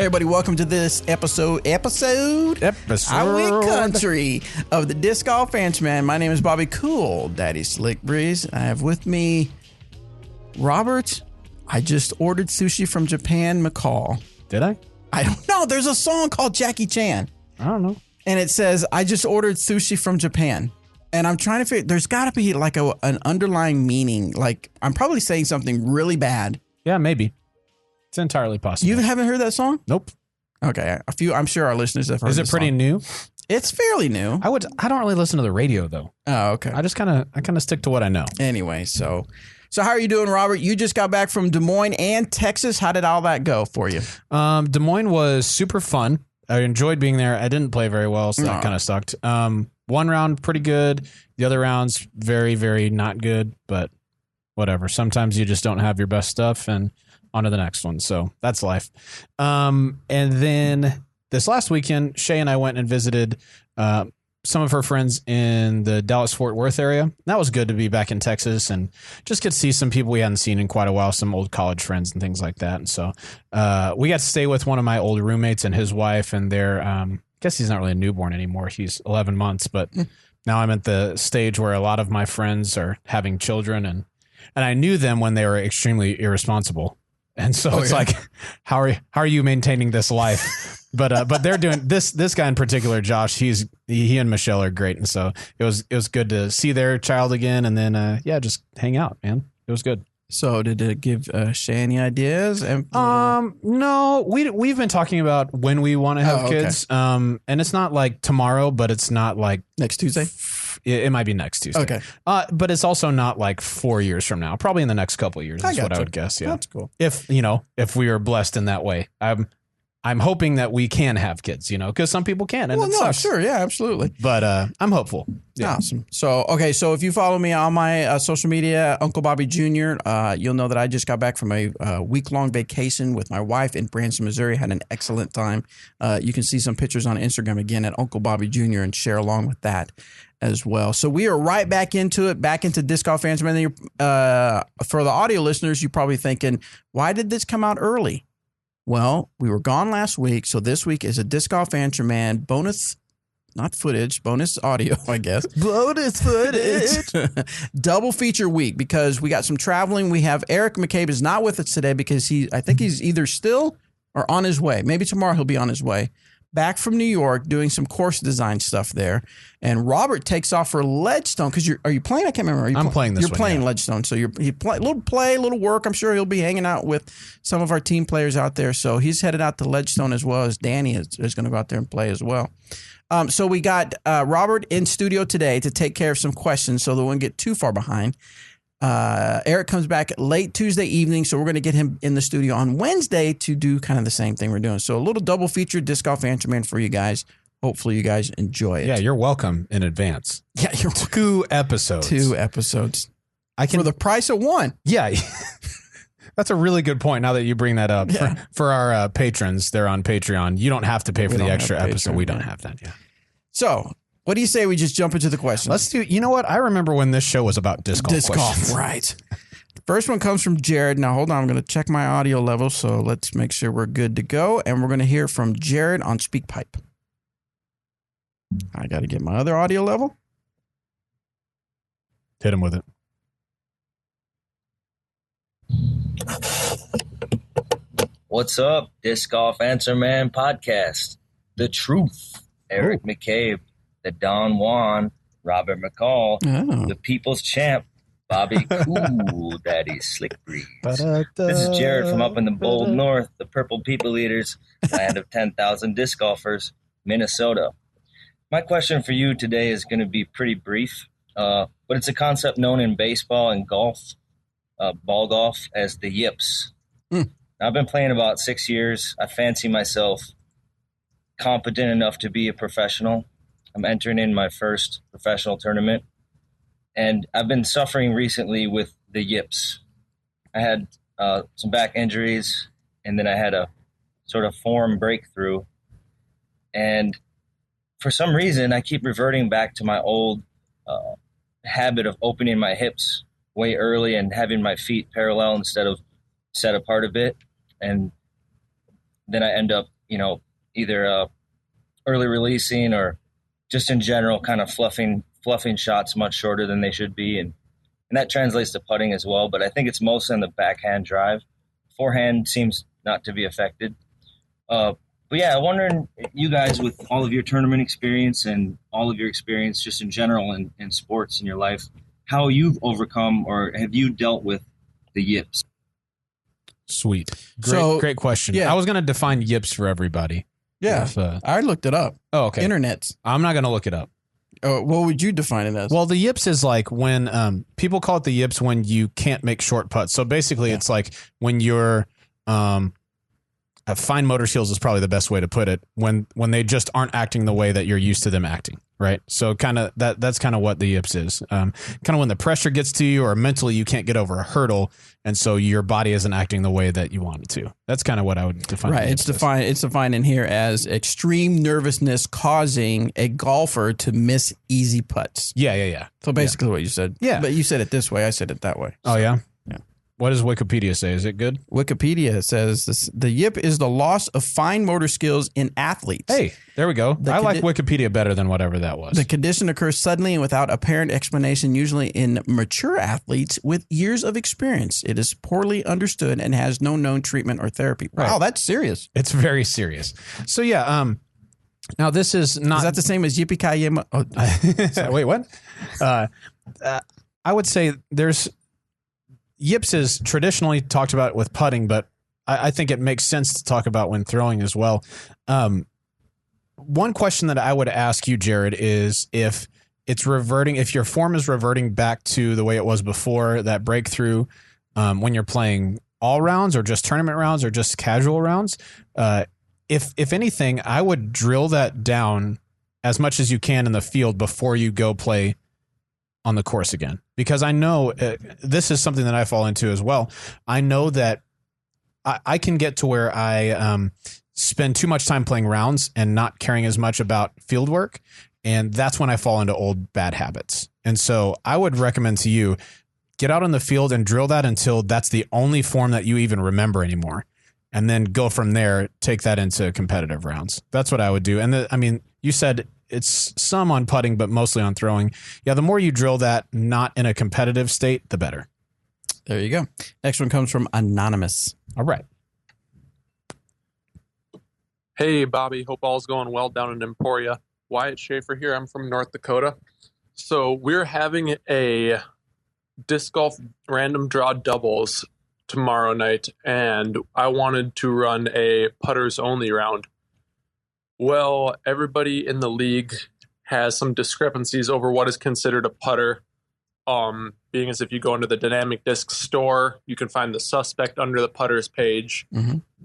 Everybody, welcome to this episode I Win Country of the Disc Golf Ranchman. My name is Bobby Cool, Daddy Slick Breeze. I have with me Robert. I just ordered sushi from Japan, McCall. Did I? I don't know. There's a song called Jackie Chan. I don't know. And it says, I just ordered sushi from Japan. And I'm trying to figure, there's got to be like an underlying meaning. Like, I'm probably saying something really bad. Yeah, maybe. It's entirely possible. You haven't heard that song? Nope. Okay. I'm sure our listeners have heard Is it pretty new? It's fairly new. I don't really listen to the radio though. Oh, okay. I kind of stick to what I know. Anyway, so how are you doing, Robert? You just got back from Des Moines and Texas. How did all that go for you? Des Moines was super fun. I enjoyed being there. I didn't play very well, so that kind of sucked. One round pretty good. The other rounds very, very not good, but whatever. Sometimes you just don't have your best stuff and on to the next one. So that's life. And then this last weekend, Shay and I went and visited some of her friends in the Dallas-Fort Worth area. That was good to be back in Texas and just get to see some people we hadn't seen in quite a while, some old college friends and things like that. And so we got to stay with one of my old roommates and his wife, and their I guess he's not really a newborn anymore. He's 11 months, but now I'm at the stage where a lot of my friends are having children, and I knew them when they were extremely irresponsible. And so it's like, how are you maintaining this life? But they're doing this guy in particular, Josh, he and Michelle are great. And so it was good to see their child again. And then, just hang out, man. It was good. So did it give Shay any ideas? No, we've been talking about when we want to have kids. And it's not like tomorrow, but it's not like next Tuesday. It might be next Tuesday. Okay. But it's also not like 4 years from now. Probably in the next couple of years is what I would guess. Yeah. That's cool. If we are blessed in that way. I'm hoping that we can have kids, because some people can. And sucks. Sure. Yeah, absolutely. But I'm hopeful. Yeah. Awesome. So if you follow me on my social media, Uncle Bobby Jr., you'll know that I just got back from a week-long vacation with my wife in Branson, Missouri. Had an excellent time. You can see some pictures on Instagram again at Uncle Bobby Jr. and share along with that as well. So we are right back into Disc Golf Fans. For the audio listeners, you're probably thinking, why did this come out early? Well, we were gone last week, so this week is a Disc Golf Answer Man bonus, not footage, bonus audio, I guess. Bonus footage. Double feature week because we got some traveling. We have Eric McCabe is not with us today because I think he's either still or on his way. Maybe tomorrow he'll be on his way. Back from New York doing some course design stuff there. And Robert takes off for Ledgestone because are you playing? I can't remember. I'm playing this one. You're playing Ledgestone. So little work. I'm sure he'll be hanging out with some of our team players out there. So he's headed out to Ledgestone as well as Danny is going to go out there and play as well. So we got Robert in studio today to take care of some questions so that we won't get too far behind. Eric comes back late Tuesday evening, so we're going to get him in the studio on Wednesday to do kind of the same thing we're doing. So a little double feature Disc Golf Answer Man for you guys. Hopefully you guys enjoy it. Yeah, you're welcome in advance. Yeah, you're 2 episodes. 2 episodes. For the price of 1. Yeah. That's a really good point now that you bring that up. Yeah. For our patrons, they're on Patreon. You don't have to pay for the extra episode. We don't have that, yeah. So what do you say we just jump into the questions? Let's do. You know what? I remember when this show was about disc golf. Right. First one comes from Jared. Now, hold on. I'm going to check my audio level, so let's make sure we're good to go. And we're going to hear from Jared on SpeakPipe. I got to get my other audio level. Hit him with it. What's up, Disc Golf Answer Man podcast? The truth. Eric McCabe. The Don Juan, Robert McCall, the People's Champ, Bobby Cool, Daddy Slick Breeze. This is Jared from up in the bold north, the Purple People Eaters, land of 10,000 disc golfers, Minnesota. My question for you today is going to be pretty brief, but it's a concept known in baseball and golf, ball golf, as the yips. I've been playing about 6 years. I fancy myself competent enough to be a professional. I'm entering in my first professional tournament, and I've been suffering recently with the yips. I had some back injuries, and then I had a sort of form breakthrough. And for some reason, I keep reverting back to my old habit of opening my hips way early and having my feet parallel instead of set apart a bit. And then I end up either early releasing or just in general kind of fluffing shots much shorter than they should be. And that translates to putting as well. But I think it's mostly on the backhand drive. Forehand seems not to be affected. But yeah, I'm wondering, you guys, with all of your tournament experience and all of your experience just in general in sports in your life, how you've overcome or have you dealt with the yips? Sweet. Great question. Yeah. I was going to define yips for everybody. Yeah. I looked it up. Oh, okay. Internets. I'm not going to look it up. What would you define it as? Well, the yips is like when people call it the yips when you can't make short putts. So basically, it's like when you're fine motor skills is probably the best way to put it. When they just aren't acting the way that you're used to them acting, right? So kind of that's kind of what the yips is. Kind of when the pressure gets to you, or mentally you can't get over a hurdle, and so your body isn't acting the way that you want it to. That's kind of what I would define. Right. It's defined in here as extreme nervousness causing a golfer to miss easy putts. Yeah. So basically what you said. Yeah. But you said it this way. I said it that way. Oh, yeah? Yeah. What does Wikipedia say? Is it good? Wikipedia says the yip is the loss of fine motor skills in athletes. Hey, there we go. I like Wikipedia better than whatever that was. The condition occurs suddenly and without apparent explanation, usually in mature athletes with years of experience. It is poorly understood and has no known treatment or therapy. Wow, Right. that's serious. It's very serious. So yeah, now this is not. Is that the same as yippee-ki-yay? Wait, what? I would say there's yips is traditionally talked about with putting, but I think it makes sense to talk about when throwing as well. One question that I would ask you, Jared, is if your form is reverting back to the way it was before that breakthrough, when you're playing all rounds or just tournament rounds or just casual rounds, if anything, I would drill that down as much as you can in the field before you go play on the course again, because I know this is something that I fall into as well. I know that I can get to where I spend too much time playing rounds and not caring as much about field work. And that's when I fall into old bad habits. And so I would recommend to you, get out on the field and drill that until that's the only form that you even remember anymore. And then go from there, take that into competitive rounds. That's what I would do. And you said it's some on putting, but mostly on throwing. Yeah, the more you drill that, not in a competitive state, the better. There you go. Next one comes from Anonymous. All right. Hey, Bobby. Hope all's going well down in Emporia. Wyatt Schaefer here. I'm from North Dakota. So we're having a disc golf random draw doubles tomorrow night, and I wanted to run a putters only round. Well, everybody in the league has some discrepancies over what is considered a putter. Being as if you go into the Dynamic Disc store, you can find the suspect under the putters page,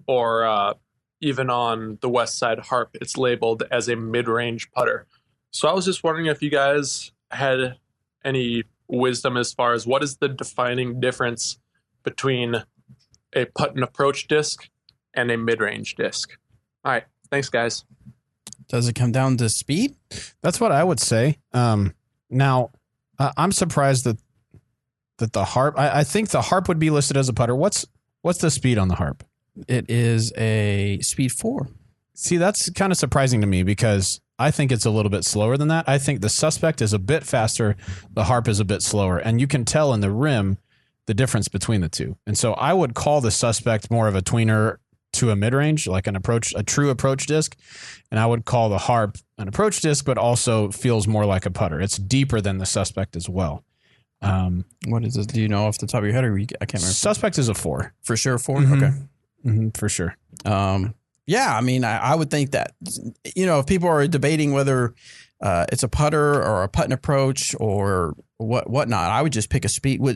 or even on the West Side Harp, it's labeled as a mid-range putter. So I was just wondering if you guys had any wisdom as far as what is the defining difference between a putt and approach disc and a mid-range disc. All right. Thanks, guys. Does it come down to speed? That's what I would say. Now, I'm surprised that the harp. I think the harp would be listed as a putter. What's the speed on the harp? It is a speed 4. See, that's kind of surprising to me because I think it's a little bit slower than that. I think the suspect is a bit faster. The harp is a bit slower, and you can tell in the rim the difference between the two. And so I would call the suspect more of a tweener to a mid-range, like a true approach disc. And I would call the harp an approach disc, but also feels more like a putter. It's deeper than the suspect as well. What is this? Do you know off the top of your head? I can't remember. Suspect is a 4. For sure, 4? Mm-hmm. Okay. Mm-hmm, for sure. Yeah, I mean, I would think that, if people are debating whether it's a putter or a putt and approach or whatnot, I would just pick a speed. What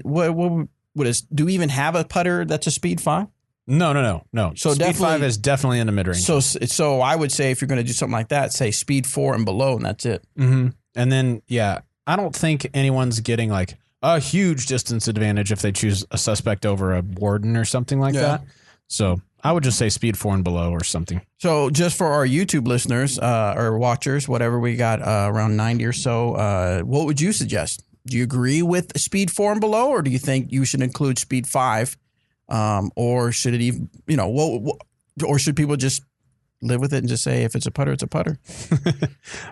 do we even have a putter that's a speed 5? No. So speed 5 is definitely in the mid range. So I would say if you're going to do something like that, say speed 4 and below, and that's it. Mm-hmm. And then I don't think anyone's getting like a huge distance advantage if they choose a suspect over a warden or something like that. So I would just say speed 4 and below or something. So just for our YouTube listeners or watchers, whatever, we got around 90 or so. What would you suggest? Do you agree with speed 4 and below, or do you think you should include speed 5? Or should it even, or should people just, live with it and just say if it's a putter, it's a putter.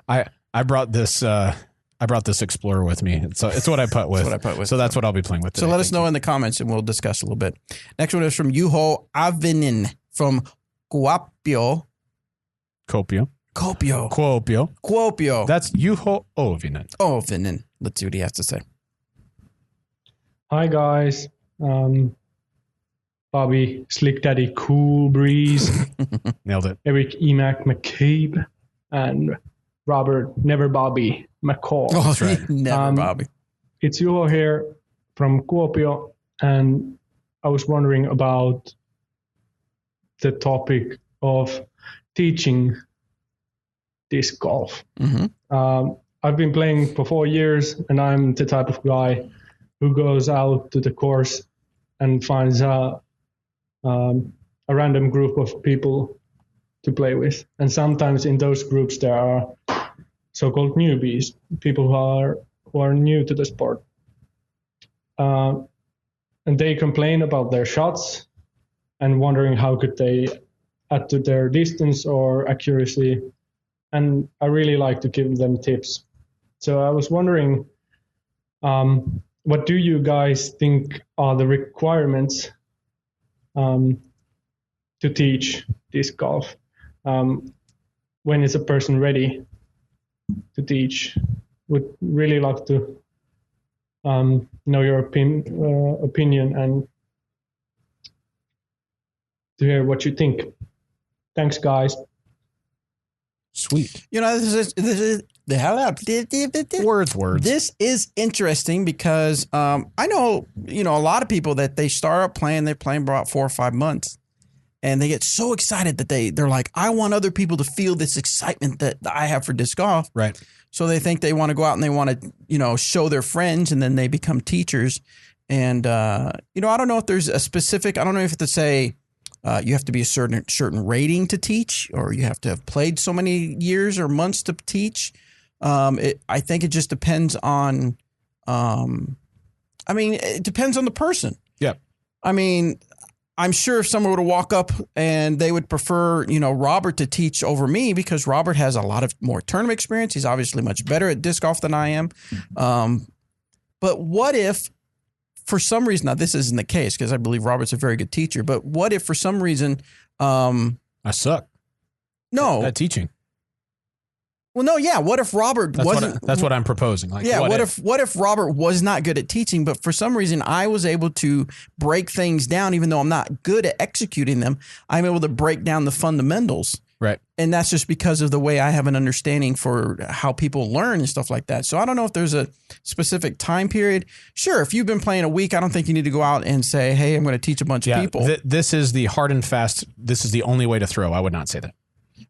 I brought this Explorer with me. It's what I putt with. So that's what I'll be playing with today. So let us know in the comments and we'll discuss a little bit. Next one is from Juho Avinen from Kuopio. Kuopio. That's Juho Ovinen. Let's see what he has to say. Hi guys. Bobby, Slick Daddy, Cool Breeze. Nailed it. Eric Emac McCabe and Robert Never Bobby McCall. Oh, that's right. Never Bobby. It's Juho here from Kuopio, and I was wondering about the topic of teaching disc golf. Mm-hmm. I've been playing for 4 years, and I'm the type of guy who goes out to the course and finds a random group of people to play with. And sometimes in those groups there are so-called newbies, people who are new to the sport. And they complain about their shots and wondering how could they add to their distance or accuracy. And I really like to give them tips. So I was wondering, what do you guys think are the requirements to teach disc golf? When is a person ready to teach? Would really love to know your opinion and to hear what you think. Thanks, guys. Sweet. This is the hell out. Words. This is interesting because I know, a lot of people that they start up playing, they're playing about 4 or 5 months. And they get so excited that they're like, I want other people to feel this excitement that I have for disc golf. Right. So they think they want to go out and they want to, show their friends, and then they become teachers. And, I don't know if there's a specific, I don't know if to say you have to be a certain rating to teach, or you have to have played so many years or months to teach. I think it just depends on, it depends on the person. Yeah. I'm sure if someone were to walk up and they would prefer, Robert to teach over me, because Robert has a lot of more tournament experience. He's obviously much better at disc golf than I am. But what if, for some reason, now this isn't the case because I believe Robert's a very good teacher, but what if for some reason I suck. No. At teaching. Well, no, yeah. What if Robert wasn't? That's what I'm proposing. Like, yeah. What if Robert was not good at teaching, but for some reason I was able to break things down, even though I'm not good at executing them. I'm able to break down the fundamentals. Right. And that's just because of the way I have an understanding for how people learn and stuff like that. So I don't know if there's a specific time period. Sure, if you've been playing a week, I don't think you need to go out and say, hey, I'm going to teach a bunch of people. This is the hard and fast. This is the only way to throw. I would not say that.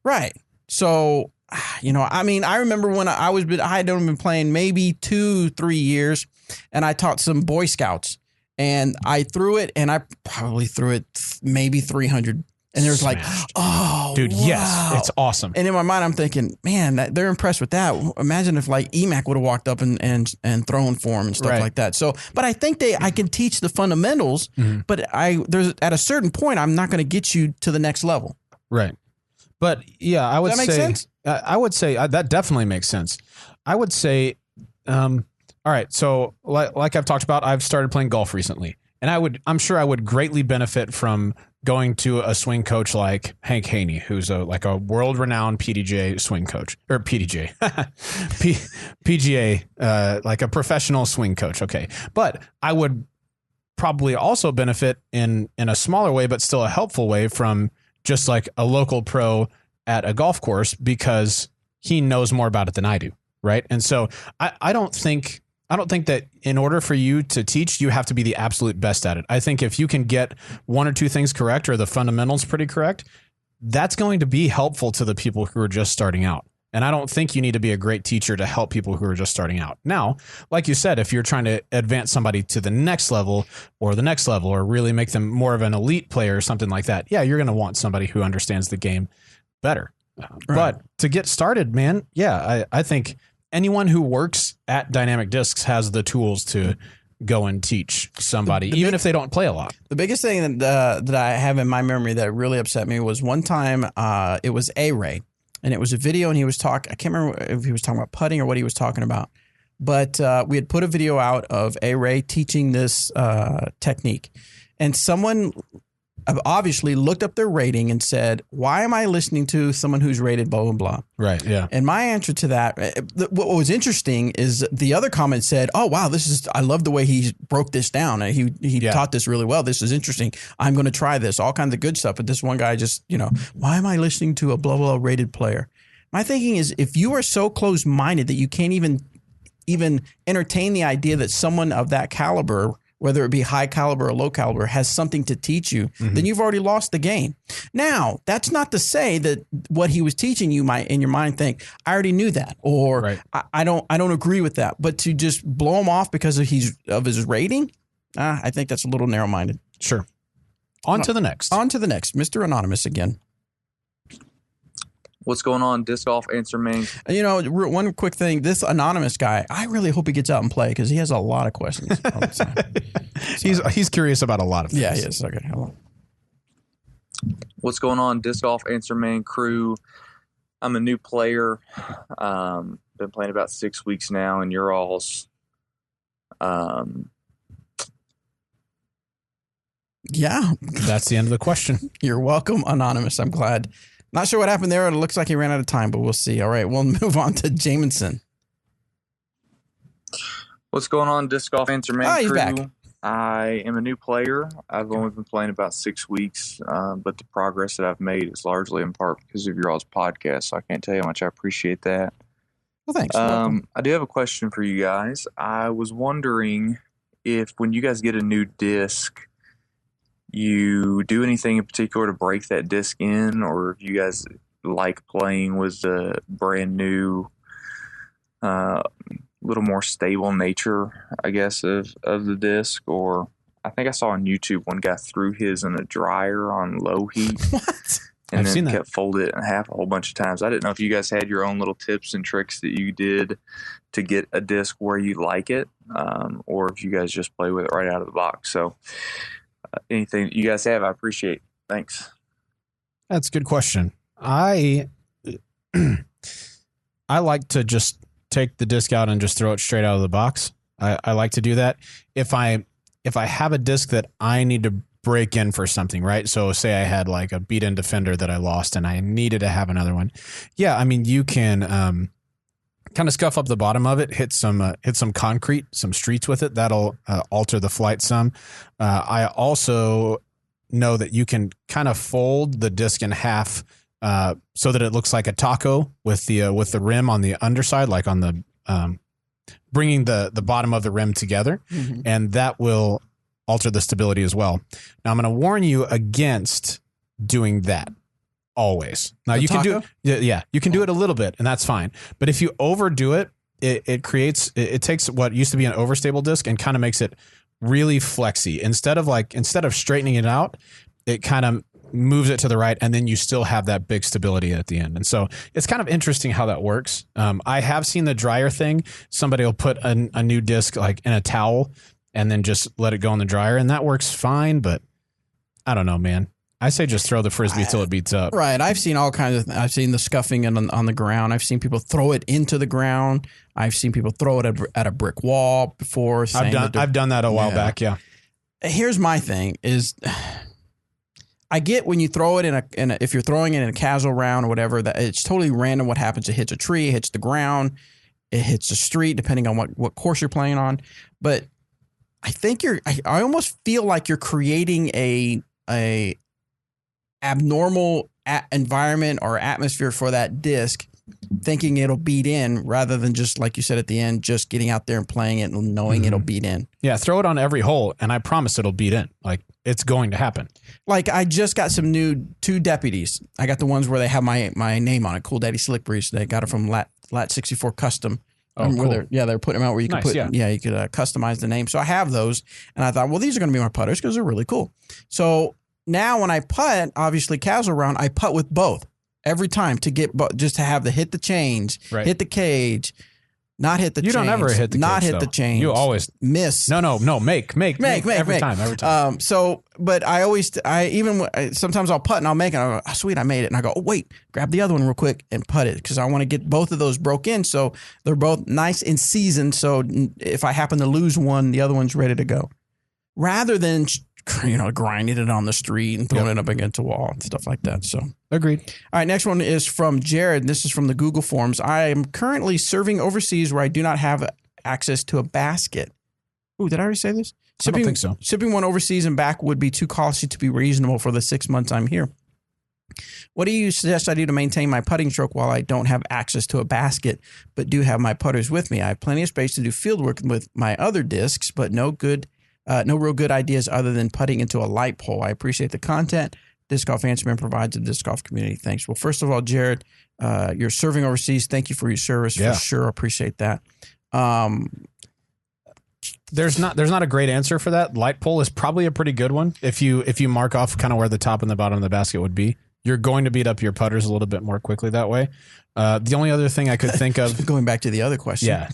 Right. So, I remember when I had only been playing maybe 2-3 years, and I taught some Boy Scouts, and I threw it, and I probably threw it maybe 300. And there's like, oh, dude, wow. Yes, it's awesome. And in my mind, I'm thinking, man, they're impressed with that. Imagine if like Emac would have walked up and thrown for him and stuff like that. So, but I think I can teach the fundamentals, but there's at a certain point, I'm not going to get you to the next level. Right. But yeah, I would Does that make sense? I would say that definitely makes sense. I would say, all right. So like I've talked about, I've started playing golf recently, and I'm sure I would greatly benefit from going to a swing coach like Hank Haney, who's a world-renowned PDJ swing coach, or PDJ, PGA, like a professional swing coach. Okay. But I would probably also benefit in a smaller way, but still a helpful way, from just like a local pro at a golf course, because he knows more about it than I do. Right. And so I don't think that in order for you to teach, you have to be the absolute best at it. I think if you can get one or two things correct, or the fundamentals pretty correct, that's going to be helpful to the people who are just starting out. And I don't think you need to be a great teacher to help people who are just starting out. Now, like you said, if you're trying to advance somebody to the next level, or really make them more of an elite player or something like that, yeah, you're going to want somebody who understands the game better. Right. But to get started, man, yeah, I think anyone who works at Dynamic Discs has the tools to go and teach somebody, even if they don't play a lot. The biggest thing that I have in my memory that really upset me was one time it was A-Ray, and it was a video, and he was talking. I can't remember if he was talking about putting or what he was talking about, but we had put a video out of A-Ray teaching this technique, and someone obviously looked up their rating and said, why am I listening to someone who's rated blah, blah, blah? Right, yeah. And my answer to that, what was interesting is the other comment said, oh, wow, I love the way he broke this down. He taught this really well. This is interesting. I'm going to try this, all kinds of good stuff. But this one guy just, why am I listening to a blah, blah, rated player? My thinking is if you are so close-minded that you can't even entertain the idea that someone of that caliber, whether it be high caliber or low caliber, has something to teach you, then you've already lost the game. Now, that's not to say that what he was teaching you might, in your mind, think, I already knew that, or right. I don't agree with that. But to just blow him off because of his rating, I think that's a little narrow-minded. Sure. On to the next. Mr. Anonymous again. What's going on, Disc Golf Answer Man? One quick thing. This Anonymous guy, I really hope he gets out and play because he has a lot of questions all the time. He's curious about a lot of things. Yeah, he is. Okay, hold on. What's going on, Disc Golf Answer Man crew? I'm a new player. Been playing about 6 weeks now, and you're all's. Yeah. That's the end of the question. You're welcome, Anonymous. I'm glad. Not sure what happened there. It looks like he ran out of time, but we'll see. All right, we'll move on to Jamison. What's going on, Disc Golf Answer Man he's crew? Back. I am a new player. I've only been playing about 6 weeks, but the progress that I've made is largely in part because of your all's podcast, so I can't tell you how much I appreciate that. Well, thanks. I do have a question for you guys. I was wondering if when you guys get a new disc, you do anything in particular to break that disc in, or if you guys like playing with the brand new, little more stable nature, I guess, of the disc. Or I think I saw on YouTube one guy threw his in a dryer on low heat. What? And then kept folded it in half a whole bunch of times. I didn't know if you guys had your own little tips and tricks that you did to get a disc where you like it, or if you guys just play with it right out of the box. So anything you guys have, I appreciate. Thanks. That's a good question. I like to just take the disc out and just throw it straight out of the box. I like to do that. If I have a disc that I need to break in for something, right? So say I had like a beat-in Defender that I lost and I needed to have another one. Yeah, I mean, you can kind of scuff up the bottom of it, hit some concrete, some streets with it. That'll alter the flight some. I also know that you can kind of fold the disc in half so that it looks like a taco with the rim on the underside, like on the bringing the bottom of the rim together, and that will alter the stability as well. Now I'm going to warn you against doing that. Always. Now you can do you can do it a little bit and that's fine. But if you overdo it, it takes what used to be an overstable disc and kind of makes it really flexy. Instead of straightening it out, it kind of moves it to the right and then you still have that big stability at the end. And so it's kind of interesting how that works. I have seen the dryer thing. Somebody will put a new disc like in a towel and then just let it go in the dryer and that works fine. But I don't know, man. I say just throw the Frisbee till it beats up. Right. I've seen all kinds of I've seen the scuffing on the ground. I've seen people throw it into the ground. I've seen people throw it at a brick wall before. I've done that a while back, yeah. Here's my thing is I get when you throw it if you're throwing it in a casual round or whatever, that it's totally random what happens. It hits a tree, it hits the ground, it hits a street, depending on what course you're playing on. But I think I almost feel like you're creating a abnormal environment or atmosphere for that disc, thinking it'll beat in rather than just like you said at the end, just getting out there and playing it and knowing it'll beat in. Yeah, throw it on every hole and I promise it'll beat in. Like it's going to happen. Like I just got some new 2 deputies. I got the ones where they have my name on it, Cool Daddy Slick Breeze. They got it from Lat 64 Custom. Oh, cool. They're putting them out where you can you could customize the name. So I have those and I thought, well, these are going to be my putters because they're really cool. So now when I putt, obviously casual round, I putt with both every time to get just to have hit the change, hit the cage. Not hit the chains. You don't ever hit the Not cage, hit the though. chains. You always miss. No. Make every time. So, but sometimes I'll putt and I'll make it. I go, oh, sweet, I made it. And I go, oh, wait, grab the other one real quick and putt it because I want to get both of those broke in. So they're both nice and seasoned. So if I happen to lose one, the other one's ready to go. Rather than, grinding it on the street and throwing it up against a wall and stuff like that. So agreed. All right, next one is from Jared. This is from the Google Forms. I am currently serving overseas where I do not have access to a basket. Ooh, did I already say this? I don't think so. Shipping one overseas and back would be too costly to be reasonable for the 6 months I'm here. What do you suggest I do to maintain my putting stroke while I don't have access to a basket, but do have my putters with me? I have plenty of space to do field work with my other discs, but no real good ideas other than putting into a light pole. I appreciate the content Disc Golf Answerman provides to the disc golf community. Thanks. Well, first of all, Jared, you're serving overseas. Thank you for your service. For sure. Appreciate that. There's not a great answer for that. Light pole is probably a pretty good one. If you mark off kind of where the top and the bottom of the basket would be, you're going to beat up your putters a little bit more quickly that way. The only other thing I could think of going back to the other question. Yeah.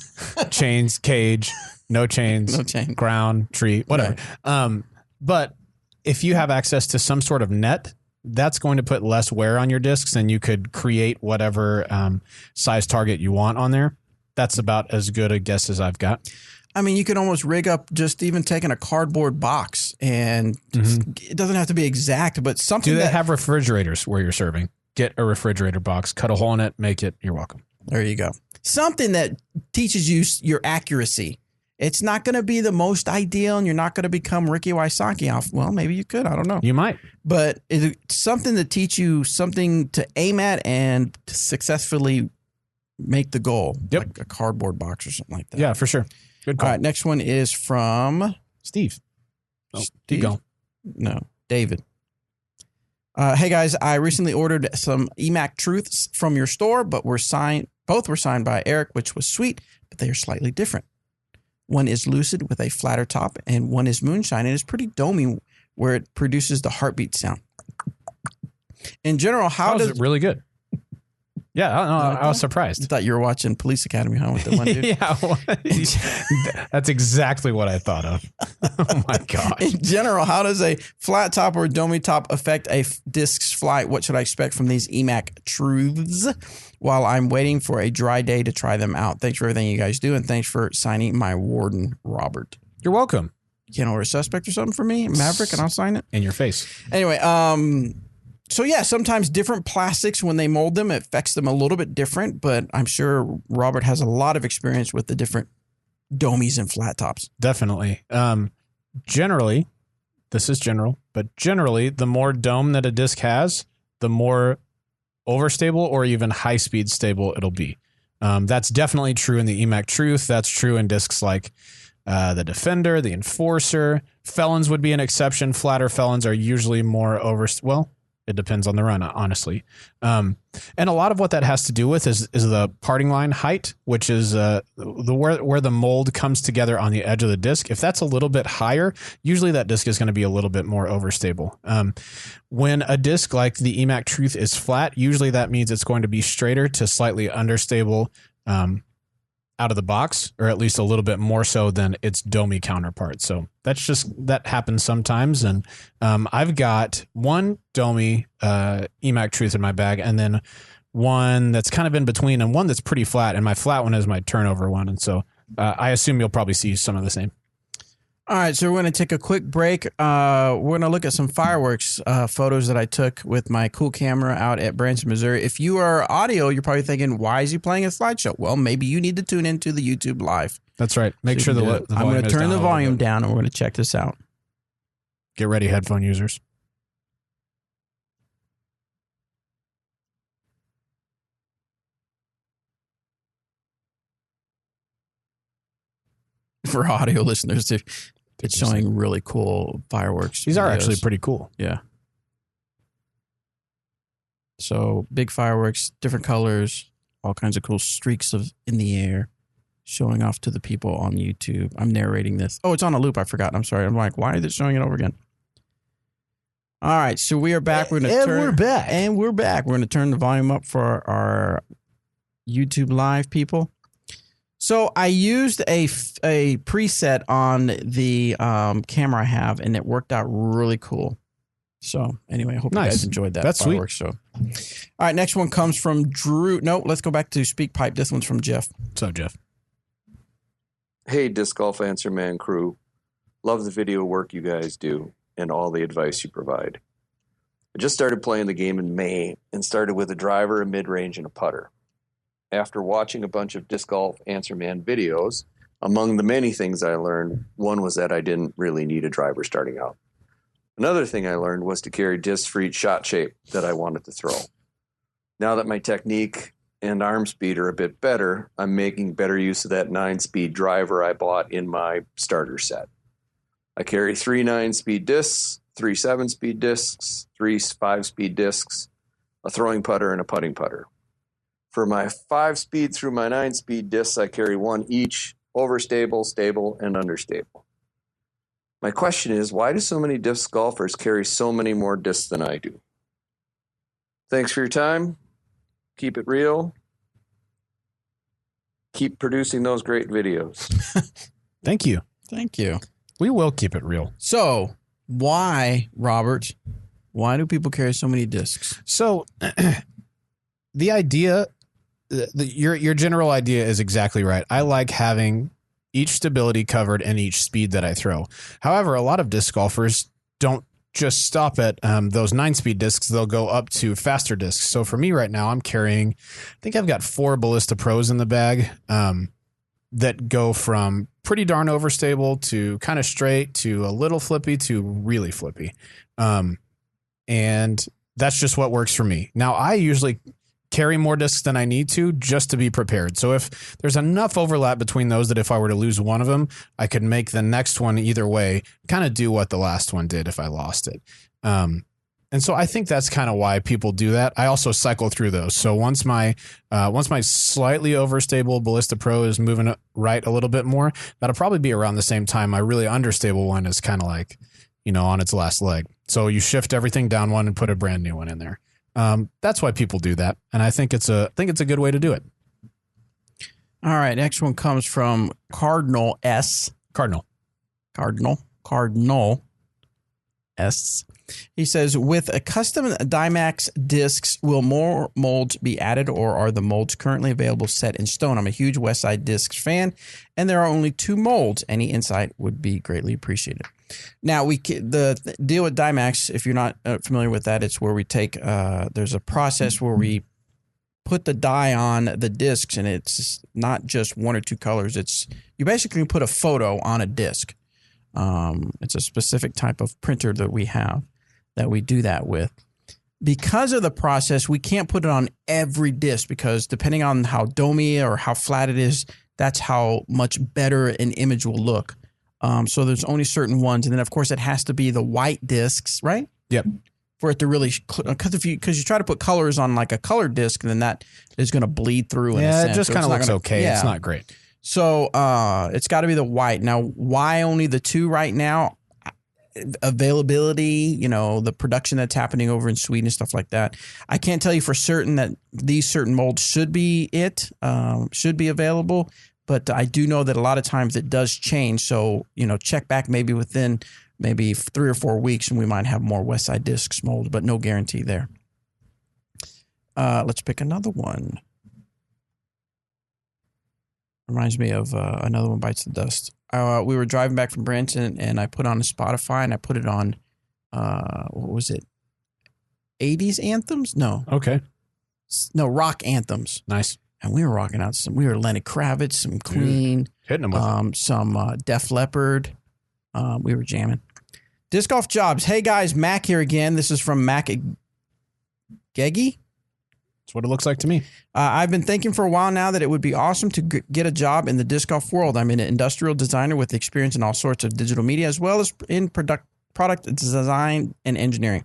Chains, cage, no chains, ground, tree, whatever. Right. But if you have access to some sort of net, that's going to put less wear on your discs and you could create whatever size target you want on there. That's about as good a guess as I've got. I mean, you could almost rig up just even taking a cardboard box and it doesn't have to be exact, but something. Do they have refrigerators where you're serving? Get a refrigerator box, cut a hole in it, make it. You're welcome. There you go. Something that teaches you your accuracy. It's not going to be the most ideal and you're not going to become Ricky Wysocki off. Well, maybe you could. I don't know. You might. But it's something to teach you something to aim at and to successfully make the goal. Yep. Like a cardboard box or something like that. Yeah, for sure. Good call. All right, next one is from Steve. Oh, Steve? Go. No, David. Hey guys, I recently ordered some EMAC Truths from your store, but both were signed by Eric, which was sweet, but they are slightly different. One is lucid with a flatter top, and one is moonshine. It is pretty domey, where it produces the heartbeat sound. In general, how does it really good? Yeah, I was surprised. I thought you were watching Police Academy, huh? With the one dude. Yeah, that's exactly what I thought of. Oh my gosh. In general, how does a flat top or a domey top affect a disc's flight? What should I expect from these EMAC Truths while I'm waiting for a dry day to try them out? Thanks for everything you guys do, and thanks for signing my warden, Robert. You're welcome. You can't order a suspect or something for me, Maverick, and I'll sign it? In your face. Anyway, so yeah, sometimes different plastics, when they mold them, it affects them a little bit different, but I'm sure Robert has a lot of experience with the different domies and flat tops. Definitely. Generally, this is general, but generally, the more dome that a disc has, the more overstable or even high-speed stable it'll be. That's definitely true in the EMAC Truth. That's true in discs like the Defender, the Enforcer. Felons would be an exception. Flatter Felons are usually more it depends on the run, honestly. And a lot of what that has to do with is the parting line height, which is where the mold comes together on the edge of the disc. If that's a little bit higher, usually that disc is going to be a little bit more overstable. When a disc like the EMAC Truth is flat, usually that means it's going to be straighter to slightly understable out of the box, or at least a little bit more so than its domey counterpart. So that happens sometimes. And I've got one domey EMAC Truth in my bag, and then one that's kind of in between, and one that's pretty flat. And my flat one is my turnover one. And so I assume you'll probably see some of the same. All right, so we're going to take a quick break. We're going to look at some fireworks photos that I took with my cool camera out at Branson, Missouri. If you are audio, you're probably thinking, why is he playing a slideshow? Well, maybe you need to tune into the YouTube Live. That's right. Make sure the volume is down. I'm going to turn the volume down, and we're going to check this out. Get ready, headphone users. For audio listeners, it's showing really cool fireworks. These are actually pretty cool. Yeah. So big fireworks, different colors, all kinds of cool streaks in the air, showing off to the people on YouTube. I'm narrating this. Oh, it's on a loop. I forgot. I'm sorry. I'm like, why is it showing it over again? All right. So we are back. We're back. We're going to turn the volume up for our YouTube Live people. So I used a preset on the camera I have, and it worked out really cool. So anyway, I hope you guys enjoyed that. That's fireworks sweet. show. All right, next one comes from Drew. No, let's go back to Speak Pipe. This one's from Jeff. So Jeff. Hey, Disc Golf Answer Man crew. Love the video work you guys do and all the advice you provide. I just started playing the game in May and started with a driver, a mid-range, and a putter. After watching a bunch of Disc Golf Answer Man videos, among the many things I learned, one was that I didn't really need a driver starting out. Another thing I learned was to carry discs for each shot shape that I wanted to throw. Now that my technique and arm speed are a bit better, I'm making better use of that 9-speed driver I bought in my starter set. I carry 3 9-speed discs, 3 7-speed discs, 3 5-speed discs, a throwing putter, and a putting putter. For my 5-speed through my 9-speed discs, I carry 1 each, overstable, stable, and understable. My question is, why do so many disc golfers carry so many more discs than I do? Thanks for your time. Keep it real. Keep producing those great videos. Thank you. Thank you. We will keep it real. So why, Robert, why do people carry so many discs? So the idea, your general idea is exactly right. I like having each stability covered and each speed that I throw. However, a lot of disc golfers don't just stop at those 9-speed discs. They'll go up to faster discs. So for me right now, I'm carrying, I think I've got 4 Ballista Pros in the bag that go from pretty darn overstable to kind of straight to a little flippy to really flippy. And that's just what works for me. Now, I usually carry more discs than I need to just to be prepared. So if there's enough overlap between those that if I were to lose one of them, I could make the next one either way, kind of do what the last one did if I lost it. And so I think that's kind of why people do that. I also cycle through those. So once my slightly overstable Ballista Pro is moving right a little bit more, that'll probably be around the same time my really understable one is kind of like, on its last leg. So you shift everything down one and put a brand new one in there. That's why people do that, and I think it's a good way to do it. All right, next one comes from Cardinal S. Cardinal S. He says, with a custom Dymax discs, will more molds be added, or are the molds currently available set in stone? I'm a huge Westside Discs fan, and there are only 2 molds. Any insight would be greatly appreciated. Now, the deal with Dymax, if you're not familiar with that, it's where we take there's a process where we put the dye on the discs, and it's not just 1 or 2 colors. It's you basically put a photo on a disc. It's a specific type of printer that we have that we do that with. Because of the process, we can't put it on every disc because depending on how domey or how flat it is, that's how much better an image will look. So there's only certain ones. And then, of course, it has to be the white discs, right? Yep. For it to really – because you try to put colors on like a colored disc, then that is going to bleed through in a sense. It just kind of looks okay. Yeah. It's not great. So it's got to be the white. Now, why only the 2 right now? Availability, the production that's happening over in Sweden and stuff like that. I can't tell you for certain that these certain molds should be available, but I do know that a lot of times it does change. So, check back maybe within 3 or 4 weeks and we might have more Westside Discs mold, but no guarantee there. Let's pick another one. Reminds me of Another One Bites the Dust. We were driving back from Branson, and I put on a Spotify, and I put it on, what was it? 80s anthems? No. Okay. No, rock anthems. Nice. And we were rocking out we were Lenny Kravitz, some Queen, hitting them with some Def Leppard. We were jamming. Disc Golf Jobs. Hey guys, Mac here again. This is from Mac Geggy. That's what it looks like to me. I've been thinking for a while now that it would be awesome to get a job in the disc golf world. I'm an industrial designer with experience in all sorts of digital media, as well as in product design and engineering.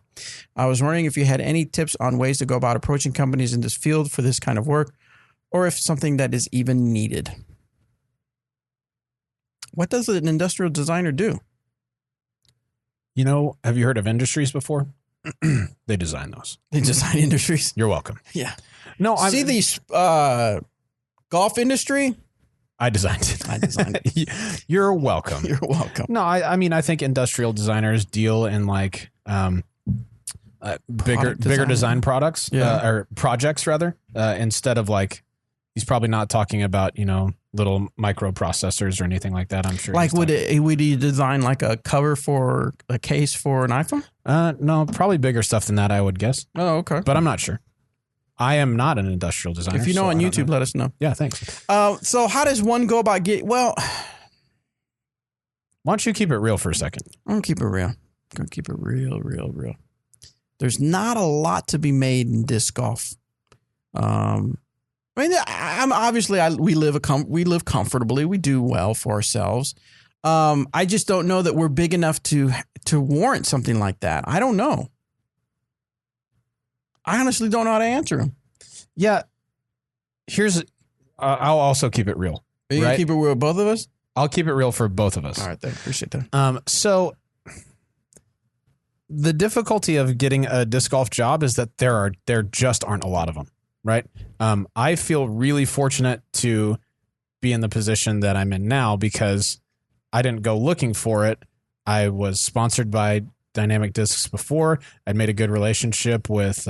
I was wondering if you had any tips on ways to go about approaching companies in this field for this kind of work, or if something that is even needed. What does an industrial designer do? Have you heard of Industries before? They design those. They design Industries. You're welcome. Yeah. No, See these golf industry? I designed it. I designed it. You're welcome. You're welcome. No, I mean, I think industrial designers deal in like bigger design products or projects rather, instead of like, he's probably not talking about, little microprocessors or anything like that. I'm sure. Like, would he design like a cover for a case for an iPhone? No, probably bigger stuff than that, I would guess. Oh, okay. But I'm not sure. I am not an industrial designer. If you know on YouTube, let us know. Yeah, thanks. So how does one go about why don't you keep it real for a second? I'm going to keep it real. I'm going to keep it real. There's not a lot to be made in disc golf. I mean, we live comfortably. We do well for ourselves. I just don't know that we're big enough to warrant something like that. I don't know. I honestly don't know how to answer him. Yeah. I'll also keep it real. Are you going to keep it real with both of us? I'll keep it real for both of us. All right. Appreciate that. So the difficulty of getting a disc golf job is that there just aren't a lot of them. Right. I feel really fortunate to be in the position that I'm in now because I didn't go looking for it. I was sponsored by Dynamic Discs before. I'd made a good relationship with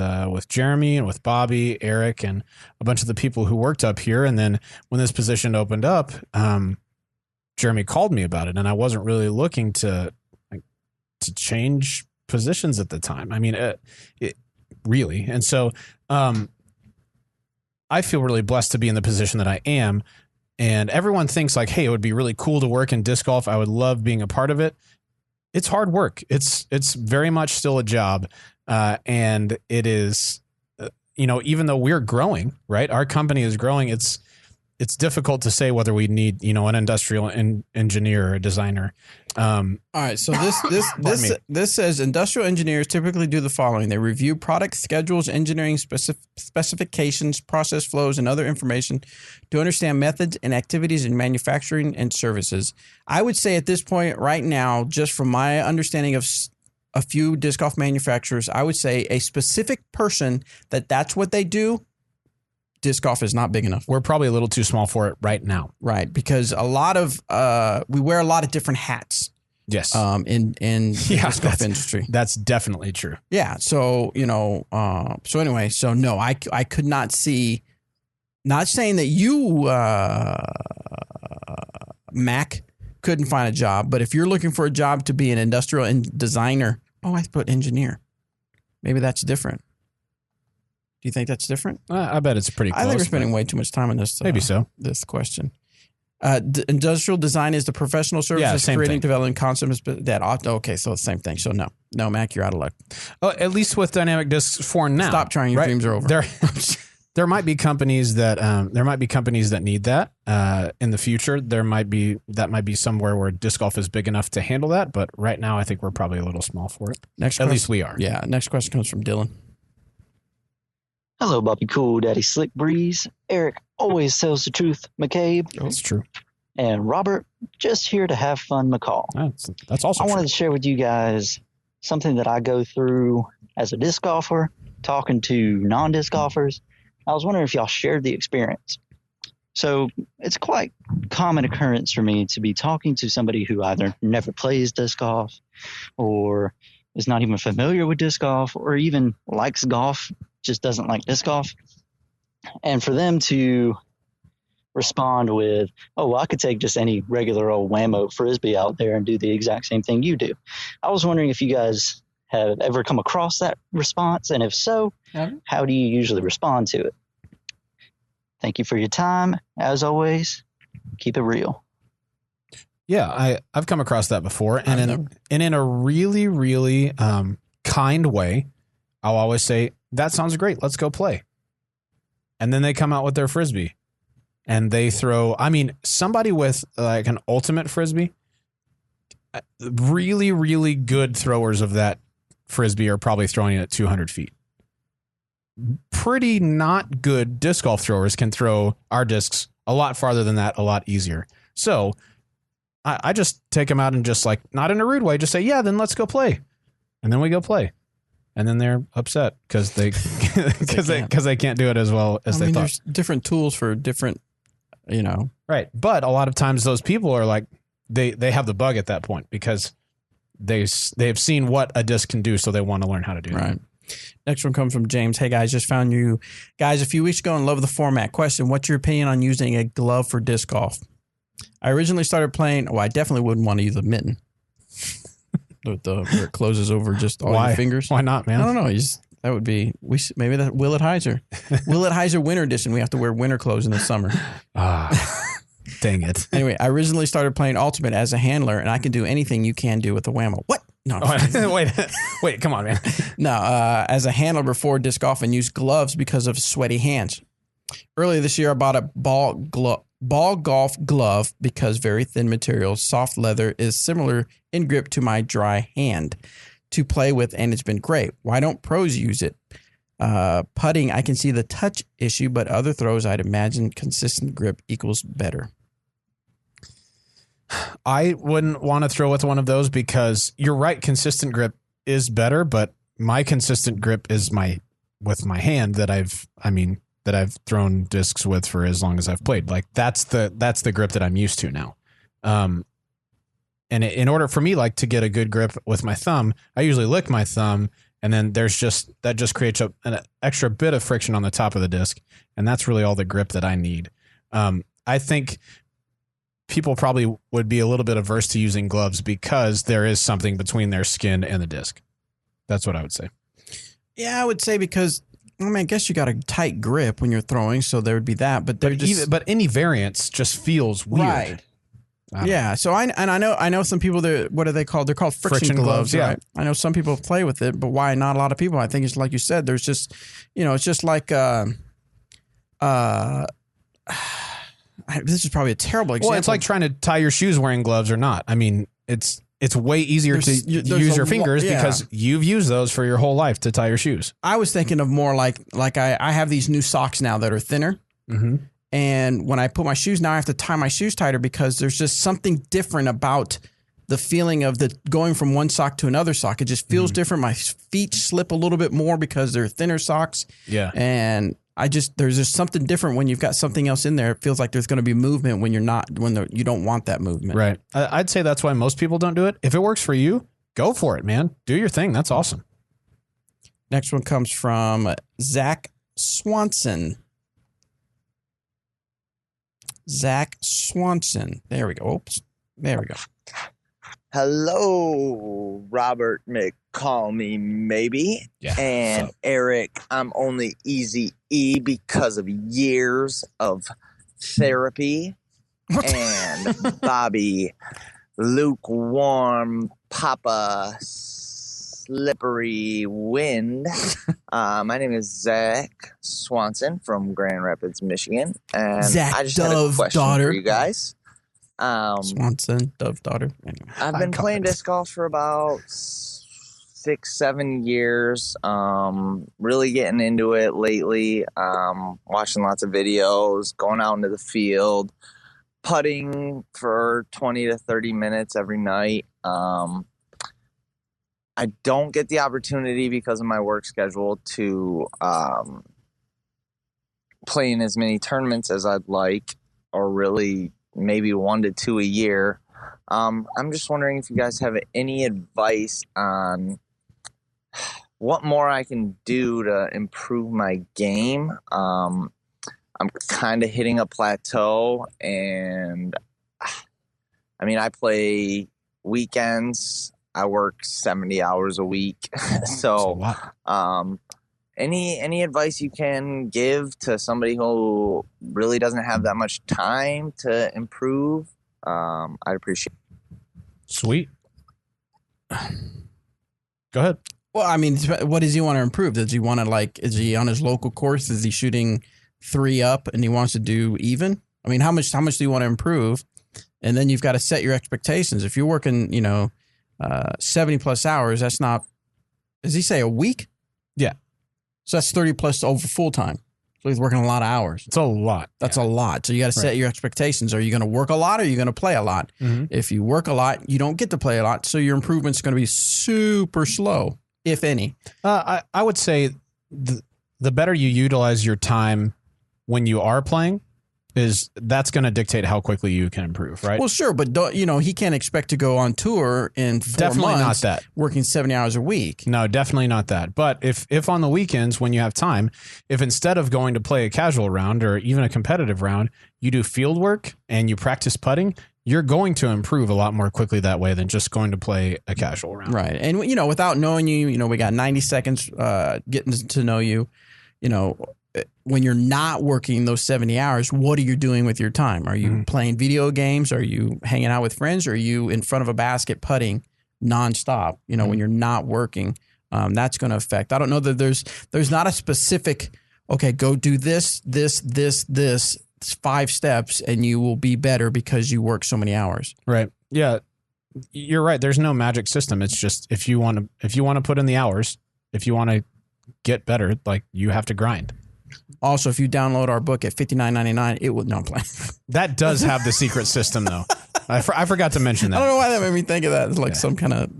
Jeremy and with Bobby, Eric, and a bunch of the people who worked up here. And then when this position opened up, Jeremy called me about it, and I wasn't really looking to change positions at the time. I mean, really. And so I feel really blessed to be in the position that I am. And everyone thinks like, hey, it would be really cool to work in disc golf. I would love being a part of it. It's hard work. It's very much still a job. And it is, even though we're growing, right? Our company is growing. It's difficult to say whether we need, an industrial engineer or a designer. All right. So this says industrial engineers typically do the following. They review product schedules, engineering specifications, process flows, and other information to understand methods and activities in manufacturing and services. I would say at this point right now, just from my understanding of a few disc golf manufacturers, I would say a specific person that's what they do. Disc golf is not big enough. We're probably a little too small for it right now. Right. Because a lot of, we wear a lot of different hats. Yes. In the disc golf industry. That's definitely true. Yeah. So, anyway, no, I could not see, not saying that you, Mac, couldn't find a job, but if you're looking for a job to be an industrial designer, I put engineer. Maybe that's different. Do you think that's different? I bet it's pretty close. I think we're spending way too much time on this. Maybe so. This question. Industrial design is the professional services creating, developing concepts that ought. Okay, so the same thing. So no, Mac, you're out of luck. Oh, at least with Dynamic Discs for now. Stop trying. Your dreams are over. There might be companies that need that in the future. That might be somewhere where disc golf is big enough to handle that. But right now, I think we're probably a little small for it. At least we are. Yeah. Next question comes from Dylan. Hello, Bobby Cool Daddy Slick Breeze. Eric always tells the truth, McCabe. That's true. And Robert, just here to have fun, McCall. That's also I wanted to share with you guys something that I go through as a disc golfer, talking to non-disc golfers. I was wondering if y'all shared the experience. So it's quite common occurrence for me to be talking to somebody who either never plays disc golf or is not even familiar with disc golf or even likes golf, just doesn't like disc golf. And for them to respond with, I could take just any regular old whammo frisbee out there and do the exact same thing you do. I was wondering if you guys have ever come across that response, and if so, how do you usually respond to it? Thank you for your time. As always, keep it real. Yeah, I've come across that before, and in a really, really kind way, I'll always say, that sounds great. Let's go play. And then they come out with their frisbee and they throw, somebody with like an ultimate frisbee, really, really good throwers of that frisbee are probably throwing it at 200 feet. Pretty not good disc golf throwers can throw our discs a lot farther than that, a lot easier. So I just take them out and just like, not in a rude way, just say, yeah, then let's go play. And then we go play. And then they're upset because they can't do it as well as they thought. There's different tools for different Right. But a lot of times those people are like, they have the bug at that point because they've seen what a disc can do, so they want to learn how to do right. that. Next one comes from James. Hey guys, just found you guys a few weeks ago and love the format. Question: what's your opinion on using a glove for disc golf? I originally started playing. Well, I definitely wouldn't want to use a mitten. Where it closes over just all your fingers. Why not, man? I don't know. That would be maybe that Willett Heiser. Willett Heiser Winter Edition. We have to wear winter clothes in the summer. Dang it. Anyway, I originally started playing Ultimate as a handler, and I can do anything you can do with the Whammo. What? No. Wait, come on, man. No, as a handler before disc golf and used gloves because of sweaty hands. Earlier this year, I bought a ball golf glove because very thin material, soft leather is similar in grip to my dry hand to play with, and it's been great. Why don't pros use it? Putting, I can see the touch issue, but other throws, I'd imagine consistent grip equals better. I wouldn't want to throw with one of those because you're right. Consistent grip is better, but my consistent grip is with my hand that I've thrown discs with for as long as I've played. Like that's the grip that I'm used to now. And in order for me, like to get a good grip with my thumb, I usually lick my thumb, and then that just creates an extra bit of friction on the top of the disc, and that's really all the grip that I need. I think people probably would be a little bit averse to using gloves because there is something between their skin and the disc. That's what I would say. Yeah, I would say because I guess you got a tight grip when you're throwing, so there would be that. But but any variance just feels weird. Right. Yeah. So I know some people that, what are they called? They're called friction gloves. Yeah. Right? I know some people play with it, but why not a lot of people? I think it's like you said. There's just, it's just like this is probably a terrible example. Well, it's like trying to tie your shoes wearing gloves or not. I mean, it's way easier to use your fingers because you've used those for your whole life to tie your shoes. I was thinking of more like I have these new socks now that are thinner. Mm-hmm. And when I put my shoes, now I have to tie my shoes tighter because there's just something different about the feeling of the going from one sock to another sock. It just feels different. My feet slip a little bit more because they're thinner socks. Yeah. And there's just something different when you've got something else in there. It feels like there's going to be movement when you don't want that movement. Right. I'd say that's why most people don't do it. If it works for you, go for it, man. Do your thing. That's awesome. Next one comes from Zach Swanson. Zach Swanson. There we go. Oops. There we go. Hello, Robert McCall me maybe. Yeah. And Eric, I'm only easy E because of years of therapy. And Bobby, lukewarm, Papa, slippery wind. My name is Zach Swanson from Grand Rapids, Michigan. And Zach I just had a question daughter. for you guys. Swanson, Dove daughter. Anyway, I've been playing disc golf for about 6-7 years. Really getting into it lately. Watching lots of videos, going out into the field, putting for 20 to 30 minutes every night. I don't get the opportunity because of my work schedule to play in as many tournaments as I'd like, or really maybe 1 to 2 a year. I'm just wondering if you guys have any advice on what more I can do to improve my game. I'm kind of hitting a plateau, and I play weekends. I work 70 hours a week. So, any advice you can give to somebody who really doesn't have that much time to improve, I'd appreciate it. Sweet. Go ahead. Well, what does he want to improve? Does he want to is he on his local course? Is he shooting 3 up and he wants to do even? How much do you want to improve? And then you've got to set your expectations. If you're working, 70 plus hours, that's not, does he say a week? Yeah. So that's 30 plus over full time. So he's working a lot of hours. It's a lot. That's a lot. So you got to set your expectations. Are you going to work a lot or are you going to play a lot? Mm-hmm. If you work a lot, you don't get to play a lot. So your improvement's going to be super slow, if any. I would say the better you utilize your time when you are playing, that's going to dictate how quickly you can improve, right? Well, sure, but he can't expect to go on tour in 4 Definitely months, not that. working 70 hours a week. No, definitely not that. But if on the weekends when you have time, if instead of going to play a casual round or even a competitive round, you do field work and you practice putting, you're going to improve a lot more quickly that way than just going to play a casual round. Right. And, without knowing you, we got 90 seconds getting to know you, when you're not working those 70 hours, what are you doing with your time? Are you playing video games? Are you hanging out with friends? Or are you in front of a basket putting nonstop? When you're not working, that's going to affect. I don't know that there's not a specific, okay, go do this, 5 steps, and you will be better because you work so many hours. Right. Yeah, you're right. There's no magic system. It's just if you want to put in the hours, if you want to get better, like you have to grind. Also, if you download our book at $59.99, it will not play. That does have the secret system, though. I forgot to mention that. I don't know why that made me think of that. It's like some kind of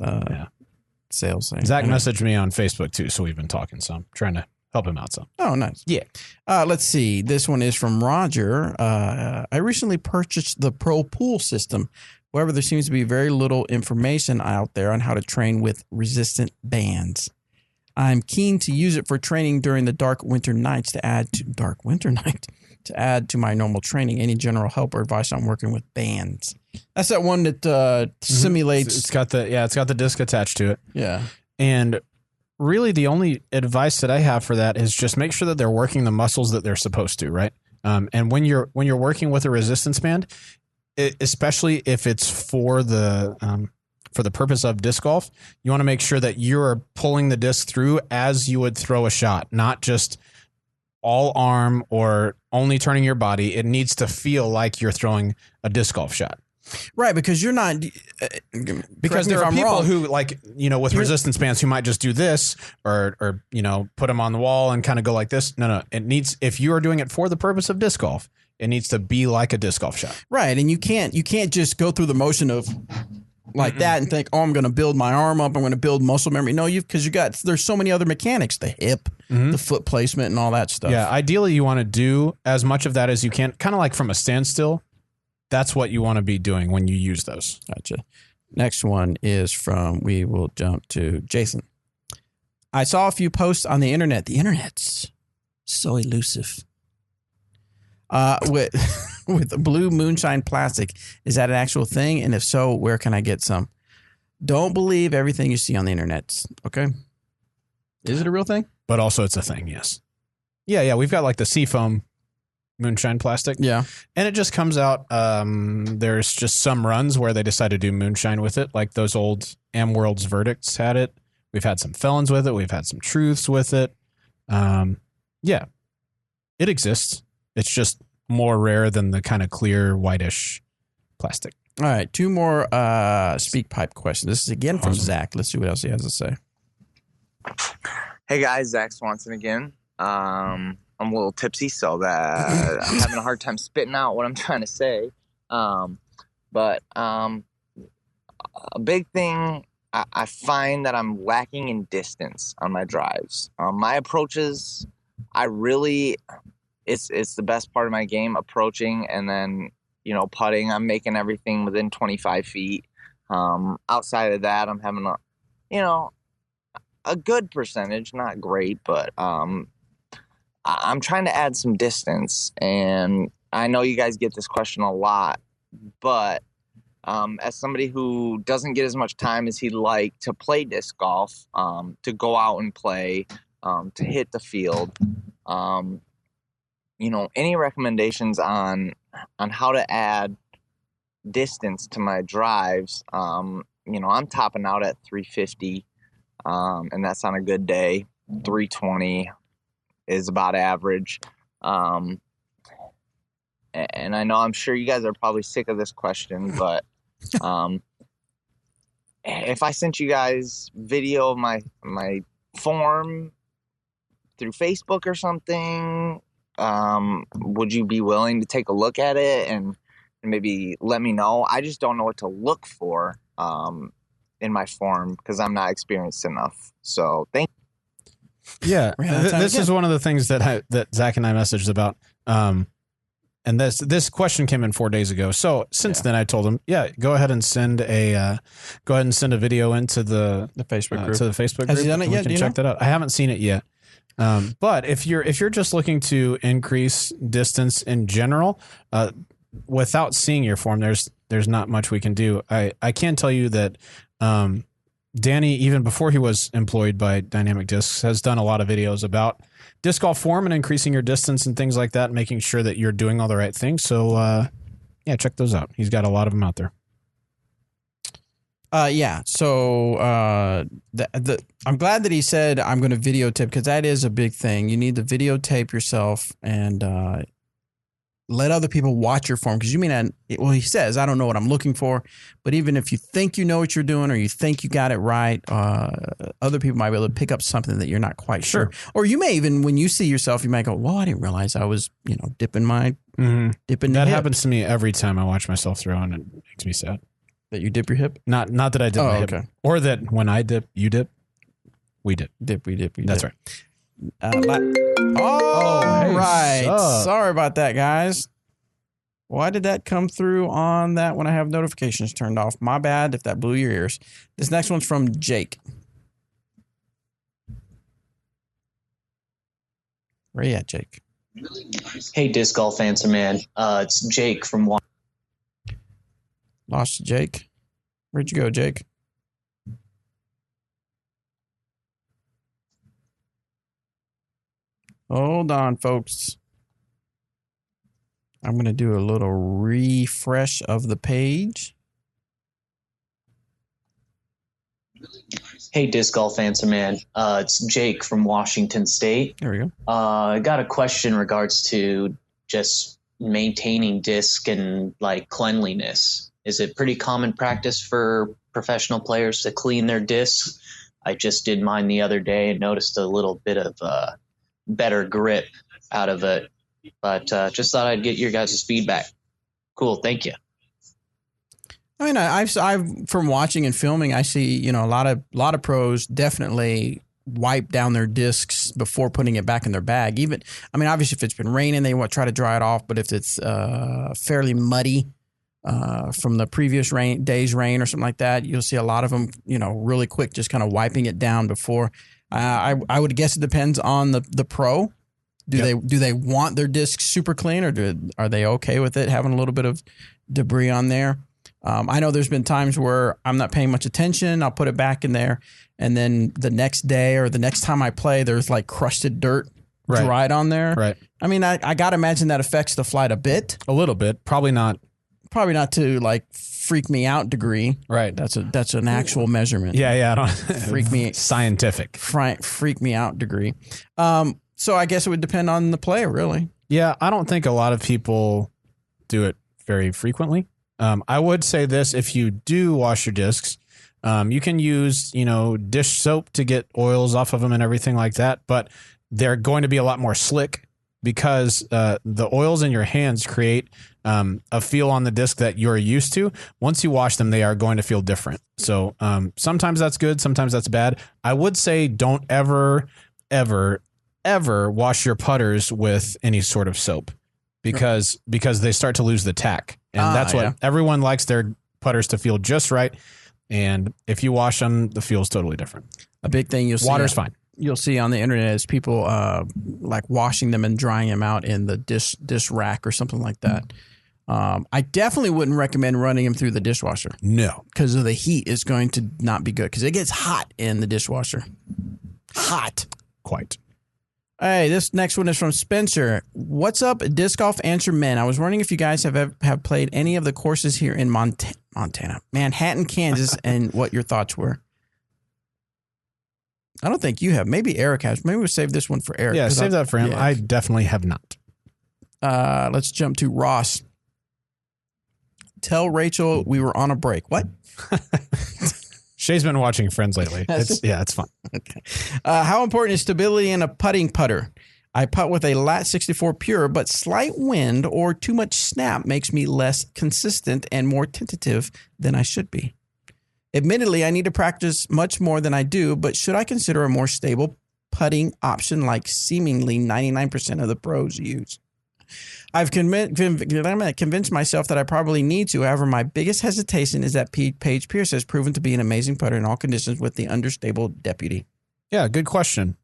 sales thing. Zach messaged me on Facebook, too, so we've been talking. So I'm trying to help him out some. Oh, nice. Yeah. Let's see. This one is from Roger. I recently purchased the Pro Pool system. However, there seems to be very little information out there on how to train with resistant bands. I'm keen to use it for training during the dark winter nights to add to my normal training. Any general help or advice on working with bands? That's that one that simulates. It's got the disc attached to it. Yeah. And really the only advice that I have for that is just make sure that they're working the muscles that they're supposed to, right? And when you're working with a resistance band, especially if it's for the purpose of disc golf, you want to make sure that you're pulling the disc through as you would throw a shot, not just all arm or only turning your body. It needs to feel like you're throwing a disc golf shot. Right, because you're not. Because there are people who, like, with resistance bands who might just do this or put them on the wall and kind of go like this. No. It needs, if you are doing it for the purpose of disc golf, it needs to be like a disc golf shot. Right, and you can't just go through the motion of like that and think, I'm going to build my arm up, I'm going to build muscle memory. No, because there's so many other mechanics, the hip, the foot placement, and all that stuff. Yeah, ideally you want to do as much of that as you can, kind of like from a standstill. That's what you want to be doing when you use those. Gotcha. Next one is we will jump to Jason. I saw a few posts on the internet. The internet's so elusive. With blue moonshine plastic. Is that an actual thing? And if so, where can I get some? Don't believe everything you see on the internet. Okay. Is it a real thing? But also it's a thing, yes. Yeah. We've got like the Seafoam moonshine plastic. Yeah. And it just comes out. There's just some runs where they decide to do moonshine with it. Like those old Am World's Verdicts had it. We've had some Felons with it. We've had some Truths with it. Yeah. It exists. It's just more rare than the kind of clear whitish plastic. All right, 2 more speak pipe questions. This is again from Zach. Let's see what else he has to say. Hey guys, Zach Swanson again. I'm a little tipsy, so that I'm having a hard time spitting out what I'm trying to say. But a big thing, I find that I'm lacking in distance on my drives. My approaches, it's the best part of my game, approaching, and then, putting. I'm making everything within 25 feet. Outside of that, I'm having a good percentage, not great, but I'm trying to add some distance. And I know you guys get this question a lot, but as somebody who doesn't get as much time as he'd like to play disc golf, to go out and play, to hit the field, any recommendations on how to add distance to my drives? I'm topping out at 350, and that's on a good day. 320 is about average. And I know, I'm sure you guys are probably sick of this question, but if I sent you guys video of my form through Facebook or something, would you be willing to take a look at it and maybe let me know? I just don't know what to look for in my form because I'm not experienced enough. So thank you. Yeah, this is one of the things that Zach and I messaged about. and this question came in 4 days ago. So since then, I told him, go ahead and send a video into the Facebook group. To the Facebook Has group. he done it yet? We can check that out. I haven't seen it yet. But if you're just looking to increase distance in general, without seeing your form, there's not much we can do. I can tell you that Danny, even before he was employed by Dynamic Discs, has done a lot of videos about disc golf form and increasing your distance and things like that, making sure that you're doing all the right things. So, check those out. He's got a lot of them out there. So I'm glad that he said I'm going to videotape, because that is a big thing. You need to videotape yourself and let other people watch your form, because he says, I don't know what I'm looking for, but even if you think you know what you're doing or you think you got it right, other people might be able to pick up something that you're not quite sure. Or you may even, when you see yourself, you might go, well, I didn't realize I was, dipping That the happens to me every time I watch myself throw, and it makes me sad. That you dip your hip? Not that I dip my hip. Okay. Or that when I dip, you dip, we dip. We dip. That's right. Right. Sorry about that, guys. Why did that come through on that when I have notifications turned off? My bad if that blew your ears. This next one's from Jake. Where you at, Jake? Hey, Disc Golf Answer Man. It's Jake from Lost Jake. Where'd you go, Jake? Hold on, folks. I'm going to do a little refresh of the page. Hey, Disc Golf Answer Man. It's Jake from Washington State. There we go. I got a question in regards to just maintaining disc and cleanliness. Is it pretty common practice for professional players to clean their discs? I just did mine the other day and noticed a little bit of better grip out of it. But just thought I'd get your guys' feedback. Cool, thank you. I mean, I've from watching and filming, I see a lot of pros definitely wipe down their discs before putting it back in their bag. Obviously, if it's been raining, they want to try to dry it off. But if it's fairly muddy from the previous day's rain or something like that, you'll see a lot of them, really quick, just kind of wiping it down before. I would guess it depends on the pro. Do they want their discs super clean, or are they okay with it having a little bit of debris on there? I know there's been times where I'm not paying much attention. I'll put it back in there, and then the next day or the next time I play, there's crusted dirt dried on there. Right. I mean, I got to imagine that affects the flight a bit. A little bit. Probably not to freak me out degree. Right. That's an actual measurement. Yeah. I don't freak me scientific. Freak me out degree. So I guess it would depend on the player, really. Yeah, I don't think a lot of people do it very frequently. I would say this: if you do wash your discs, you can use dish soap to get oils off of them and everything like that. But they're going to be a lot more slick because the oils in your hands create a feel on the disc that you're used to. Once you wash them, they are going to feel different. So sometimes that's good, sometimes that's bad. I would say don't ever wash your putters with any sort of soap because they start to lose the tack. And that's what everyone likes their putters to feel just right. And if you wash them, the feel's totally different. A big thing you'll see. Water's fine. You'll see on the internet is people washing them and drying them out in the dish rack or something like that. I definitely wouldn't recommend running them through the dishwasher. No. Because of the heat is going to not be good because it gets hot in the dishwasher. Hot. Quite. Hey, this next one is from Spencer. What's up, Disc Golf Answer Men? I was wondering if you guys have played any of the courses here in Manhattan, Kansas, and what your thoughts were. I don't think you have. Maybe Eric has. Maybe we'll save this one for Eric. Yeah, save that for him. Yeah. I definitely have not. Let's jump to Ross. Tell Rachel we were on a break. What? Shay's been watching Friends lately. It's fun. Okay. How important is stability in a putting putter? I putt with a Lat 64 Pure, but slight wind or too much snap makes me less consistent and more tentative than I should be. Admittedly, I need to practice much more than I do, but should I consider a more stable putting option like seemingly 99% of the pros use? I've convinced myself that I probably need to. However, my biggest hesitation is that Paige Pierce has proven to be an amazing putter in all conditions with the understable deputy. Yeah, good question.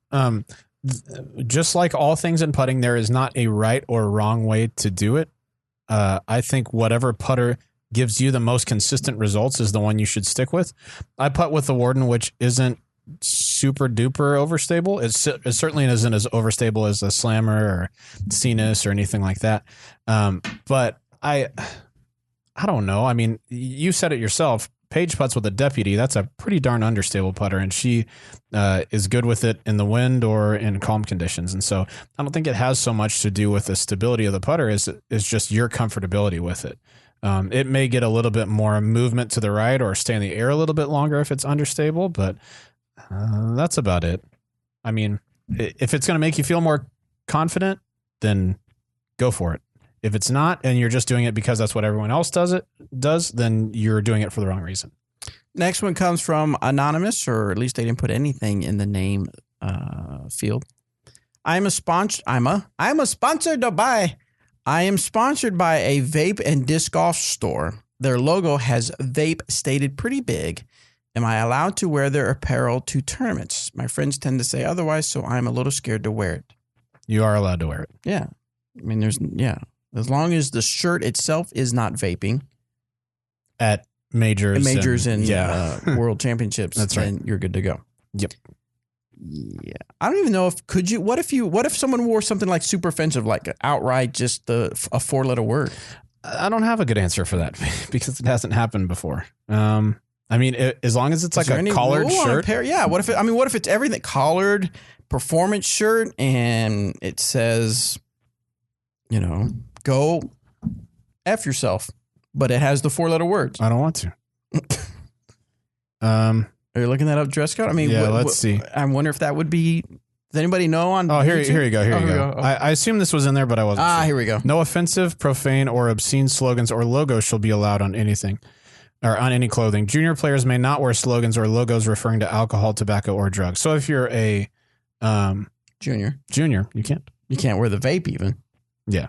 Just like all things in putting, there is not a right or wrong way to do it. I think whatever putter gives you the most consistent results is the one you should stick with. I putt with the Warden, which isn't super duper overstable. It certainly isn't as overstable as a Slammer or Cenis or anything like that. But I don't know. I mean, you said it yourself. Paige putts with a deputy. That's a pretty darn understable putter, and she is good with it in the wind or in calm conditions. And so I don't think it has so much to do with the stability of the putter is just your comfortability with it. It may get a little bit more movement to the right or stay in the air a little bit longer if it's understable, but that's about it. I mean, if it's going to make you feel more confident, then go for it. If it's not, and you're just doing it because that's what everyone else does, then you're doing it for the wrong reason. Next one comes from Anonymous, or at least they didn't put anything in the name field. I am sponsored by a vape and disc golf store. Their logo has vape stated pretty big. Am I allowed to wear their apparel to tournaments? My friends tend to say otherwise, so I'm a little scared to wear it. You are allowed to wear it. Yeah. I mean, as long as the shirt itself is not vaping. At majors and world championships, that's right. Then you're good to go. Yep. Yeah. I don't even know what if someone wore something like super offensive, like outright just a 4-letter word? I don't have a good answer for that because it hasn't happened before. I mean, as long as it's like a collared shirt. Yeah. What if it's everything collared performance shirt and it says, go F yourself, but it has the 4-letter words. I don't want to. Are you looking that up, dress code? I mean, let's see. I wonder if that would be. Does anybody know on? Oh, here you go. Oh. I assume this was in there, but I wasn't sure. Here we go. No offensive, profane, or obscene slogans or logos shall be allowed on anything or on any clothing. Junior players may not wear slogans or logos referring to alcohol, tobacco, or drugs. So if you're a junior, you can't. You can't wear the vape even. Yeah.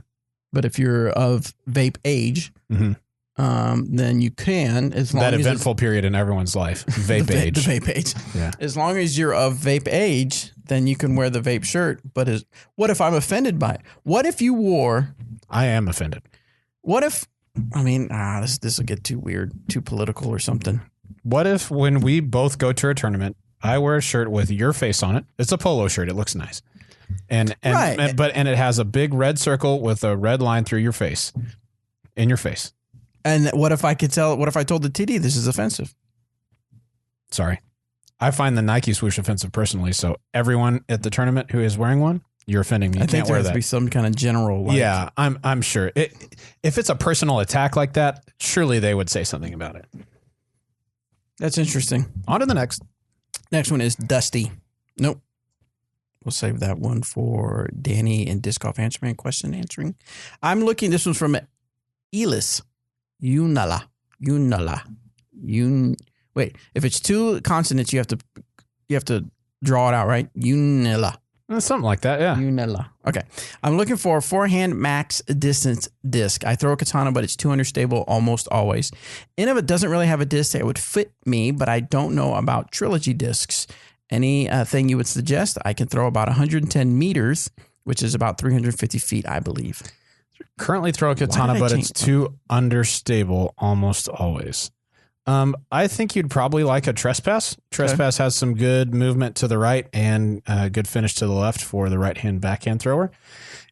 But if you're of vape age, then you can. As long that as eventful period in everyone's life, vape age. The vape age. Yeah. As long as you're of vape age, then you can wear the vape shirt. But what if I'm offended by it? What if you wore? I am offended. What if? I mean, this will get too weird, too political or something. What if when we both go to a tournament, I wear a shirt with your face on it? It's a polo shirt. It looks nice. And it has a big red circle with a red line through your face, in your face. And what if I told the TD this is offensive? Sorry. I find the Nike swoosh offensive personally. So everyone at the tournament who is wearing one, you're offending me. You can't wear that. There has to be some kind of general. Yeah, I'm sure. If it's a personal attack like that, surely they would say something about it. That's interesting. On to the next. Next one is Dusty. Nope. We'll save that one for Danny and Disc Golf Answer Man question answering. I'm looking. This one's from Elis. Unala. Wait, if it's two consonants, you have to draw it out, right? Unala. Something like that, yeah. Unala. Okay. I'm looking for a forehand max distance disc. I throw a katana, but it's too understable almost always. And if it doesn't really have a disc that would fit me, but I don't know about trilogy discs. Any thing you would suggest? I can throw about 110 meters, which is about 350 feet, I believe. Currently throw a katana, but it's too understable almost always. I think you'd probably like a trespass. Trespass has some good movement to the right and good finish to the left for the right-hand backhand thrower.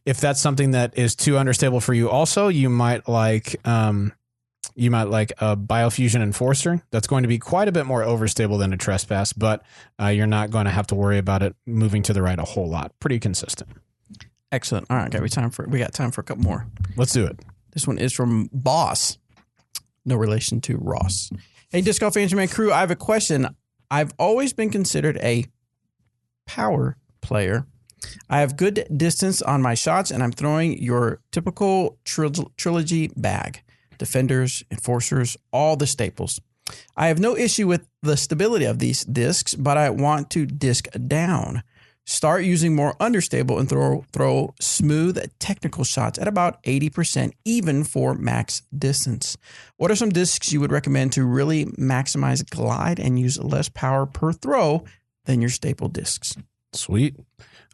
If that's something that is too understable for you also, you might like a Biofusion Enforcer. That's going to be quite a bit more overstable than a trespass, but you're not going to have to worry about it moving to the right a whole lot. Pretty consistent. Excellent. All right, we got time for a couple more. Let's do it. This one is from Boss. No relation to Ross. Hey, Disc Golf Answer Man crew, I have a question. I've always been considered a power player. I have good distance on my shots, and I'm throwing your typical trilogy bag. Defenders, enforcers, all the staples. I have no issue with the stability of these discs, but I want to disc down. Start using more understable and throw smooth technical shots at about 80%, even for max distance. What are some discs you would recommend to really maximize glide and use less power per throw than your staple discs? Sweet.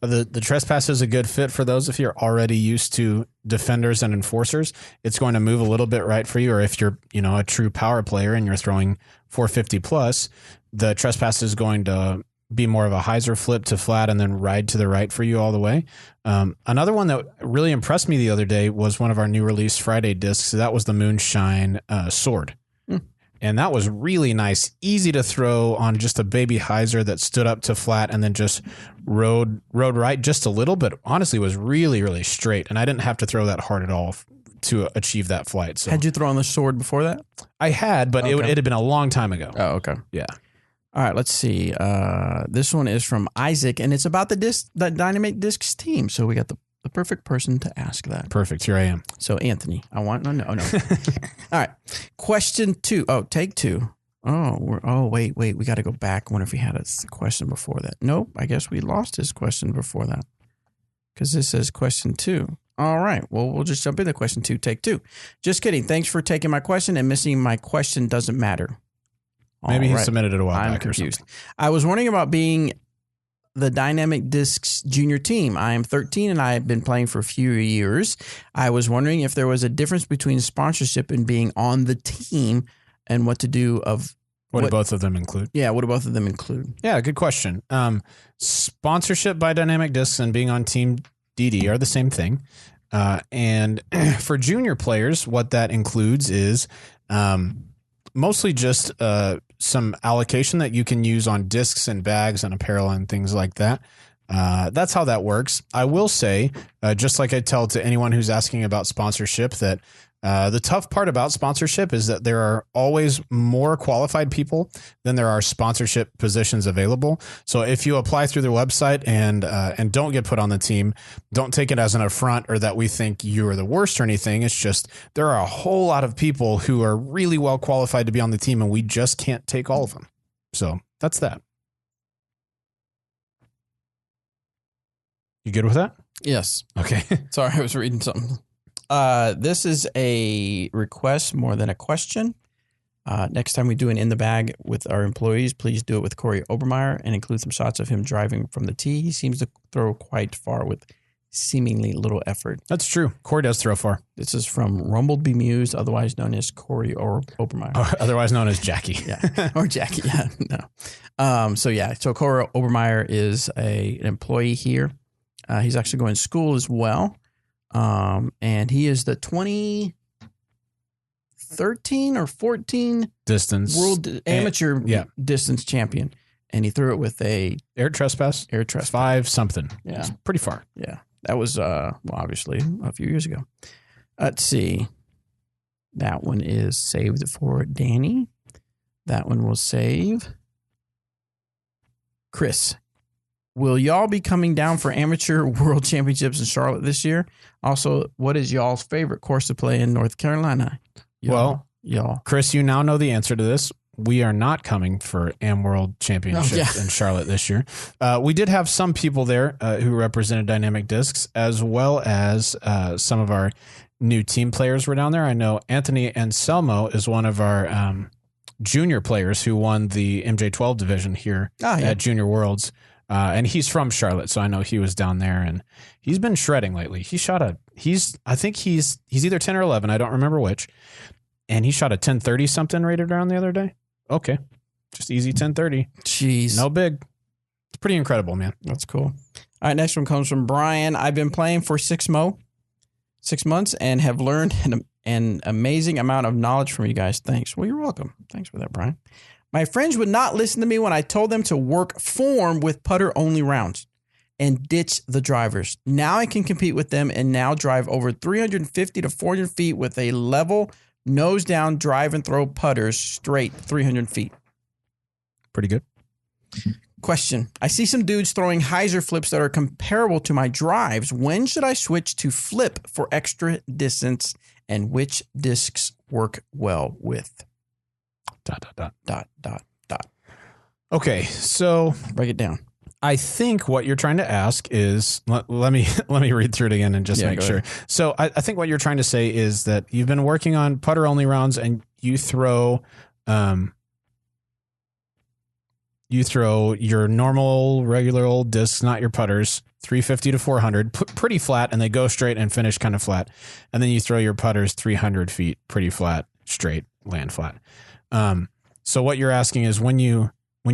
The Trespass is a good fit for those if you're already used to defenders and enforcers. It's going to move a little bit right for you, or if you're a true power player and you're throwing 450 plus, the Trespass is going to be more of a hyzer flip to flat and then ride to the right for you all the way. Another one that really impressed me the other day was one of our new release Friday discs. That was the Moonshine Sword. And that was really nice, easy to throw on just a baby hyzer that stood up to flat and then just rode right just a little, but honestly was really, really straight. And I didn't have to throw that hard at all to achieve that flight. So had you thrown the sword before that? I had, but it had been a long time ago. Oh, okay. Yeah. All right, let's see. This one is from Isaac, and it's about the Dynamic Discs team. So we got the perfect person to ask that. Perfect. Here I am. So Anthony, I want no. All right. Question 2. Oh, take 2. Wait. We got to go back. I wonder if we had a question before that. Nope. I guess we lost his question before that because this says question 2. All right. Well, we'll just jump into question 2, take 2. Just kidding. Thanks for taking my question, and missing my question doesn't matter. Maybe he submitted it a while back. I'm confused. I was wondering about being the Dynamic Discs junior team. I am 13 and I have been playing for a few years. I was wondering if there was a difference between sponsorship and being on the team, and what to do of what do both of them include? Yeah, what do both of them include? Yeah, good question. Sponsorship by Dynamic Discs and being on Team DD are the same thing. And for junior players, what that includes is mostly just some allocation that you can use on discs and bags and apparel and things like that. That's how that works. I will say, just like I tell to anyone who's asking about sponsorship, that the tough part about sponsorship is that there are always more qualified people than there are sponsorship positions available. So if you apply through their website and don't get put on the team, don't take it as an affront or that we think you are the worst or anything. It's just there are a whole lot of people who are really well qualified to be on the team, and we just can't take all of them. So that's that. You good with that? Yes. Okay. Sorry, I was reading something. This is a request more than a question. Next time we do an in the bag with our employees, please do it with Corey Obermeyer and include some shots of him driving from the tee. He seems to throw quite far with seemingly little effort. That's true. Corey does throw far. This is from Rumble Bemused, otherwise known as Corey Obermeyer. Or otherwise known as Jackie. Yeah. Or Jackie. Yeah. No. So Corey Obermeyer is an employee here. He's actually going to school as well. And he is the 2013 or 14 distance world amateur distance champion. And he threw it with a air trespass 5 something. Yeah. It's pretty far. Yeah. That was, obviously a few years ago. Let's see. That one is saved for Danny. That one will save Chris. Will y'all be coming down for amateur world championships in Charlotte this year? Also, what is y'all's favorite course to play in North Carolina? Y'all. Chris, you now know the answer to this. We are not coming for Am World Championships in Charlotte this year. We did have some people there who represented Dynamic Discs, as well as some of our new team players were down there. I know Anthony Anselmo is one of our junior players who won the MJ12 division here at Junior Worlds. And he's from Charlotte, so I know he was down there, and he's been shredding lately. I think he's either 10 or 11, I don't remember which, and he shot a 1030 something rated around the other day. Okay, just easy 1030. Jeez, no big. It's pretty incredible, man. That's cool. All right, next one comes from Brian. I've been playing for 6 months, and have learned an amazing amount of knowledge from you guys. Thanks. Well, you're welcome. Thanks for that, Brian. My friends would not listen to me when I told them to work form with putter-only rounds and ditch the drivers. Now I can compete with them and now drive over 350 to 400 feet with a level, nose-down drive and throw putters straight 300 feet. Pretty good. Question. I see some dudes throwing hyzer flips that are comparable to my drives. When should I switch to flip for extra distance, and which discs work well with? ... Okay, so break it down. I think what you're trying to ask is, let me read through it again and just make sure. Ahead. So I think what you're trying to say is that you've been working on putter only rounds and you throw your normal regular old discs, not your putters, 350 to 400, pretty flat, and they go straight and finish kind of flat. And then you throw your putters 300 feet, pretty flat, straight, land flat. So what you're asking is when you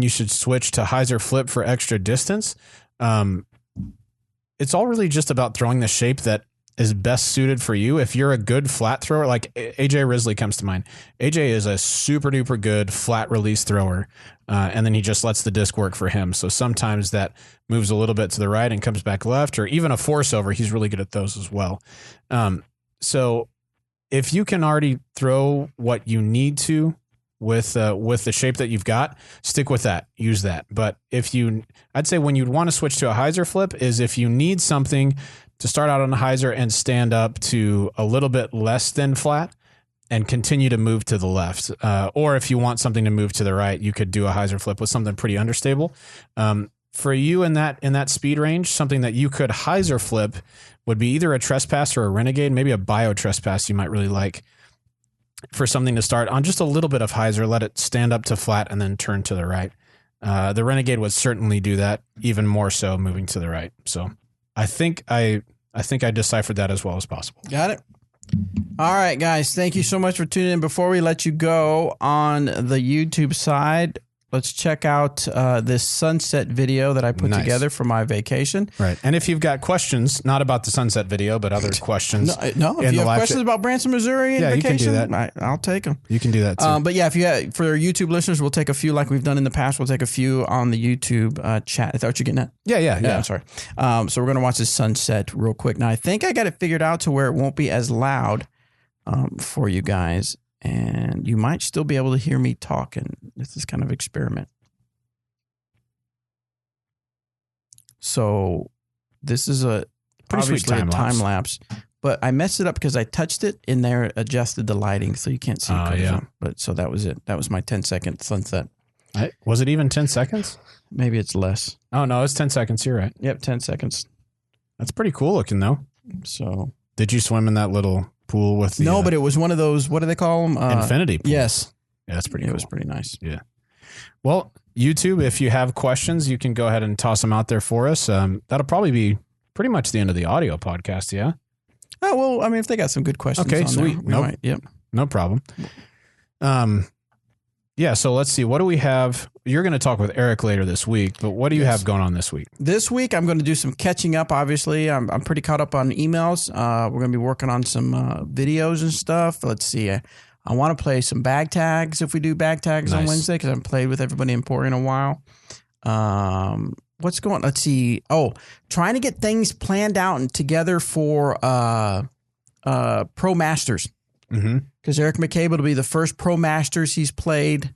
should switch to hyzer flip for extra distance. It's all really just about throwing the shape that is best suited for you. If you're a good flat thrower, like AJ Risley comes to mind. AJ is a super duper good flat release thrower. And then he just lets the disc work for him. So sometimes that moves a little bit to the right and comes back left, or even a force over. He's really good at those as well. So if you can already throw what you need to with the shape that you've got, stick with that, use that. But I'd say when you'd want to switch to a hyzer flip is if you need something to start out on a hyzer and stand up to a little bit less than flat and continue to move to the left. Or if you want something to move to the right, you could do a hyzer flip with something pretty understable. For you in that speed range, something that you could hyzer flip would be either a trespass or a renegade, maybe a bio trespass you might really like, for something to start on just a little bit of hyzer, let it stand up to flat and then turn to the right. The renegade would certainly do that, even more so moving to the right. So I think I deciphered that as well as possible. Got it. All right, guys. Thank you so much for tuning in. Before we let you go on the YouTube side, let's check out this sunset video that I put together for my vacation. Right. And if you've got questions, not about the sunset video, but other questions. No, if you have questions about Branson, Missouri and vacation, you can do that. I'll take them. You can do that too. But yeah, for our YouTube listeners, we'll take a few like we've done in the past. We'll take a few on the YouTube chat. Is that what you're getting at? Yeah. I'm sorry. So we're going to watch this sunset real quick. Now, I think I got it figured out to where it won't be as loud for you guys. And you might still be able to hear me talking. This is kind of experiment. So this is pretty sweet time lapse, but I messed it up because I touched it and there adjusted the lighting so you can't see. But so that was it. That was my 10-second sunset. Was it even 10 seconds? Maybe it's less. Oh no, it's 10 seconds. You're right. Yep, 10 seconds. That's pretty cool looking though. So did you swim in that little pool with the, no, but it was one of those, what do they call them? Infinity pools. Yes. Yeah, that's pretty cool. It was pretty nice. Yeah. Well, YouTube, if you have questions, you can go ahead and toss them out there for us. That'll probably be pretty much the end of the audio podcast. Yeah. Oh, well, I mean, if they got some good questions. Okay, on sweet. There, we might. Yep. No problem. Yeah, so let's see. What do we have? You're going to talk with Eric later this week, but what do you have going on this week? This week, I'm going to do some catching up, obviously. I'm pretty caught up on emails. We're going to be working on some videos and stuff. Let's see. I want to play some bag tags if we do bag tags on Wednesday because I haven't played with everybody in Port in a while. What's going on? Let's see. Oh, trying to get things planned out and together for Pro Masters. Because Eric McCabe will be the first Pro Masters he's played.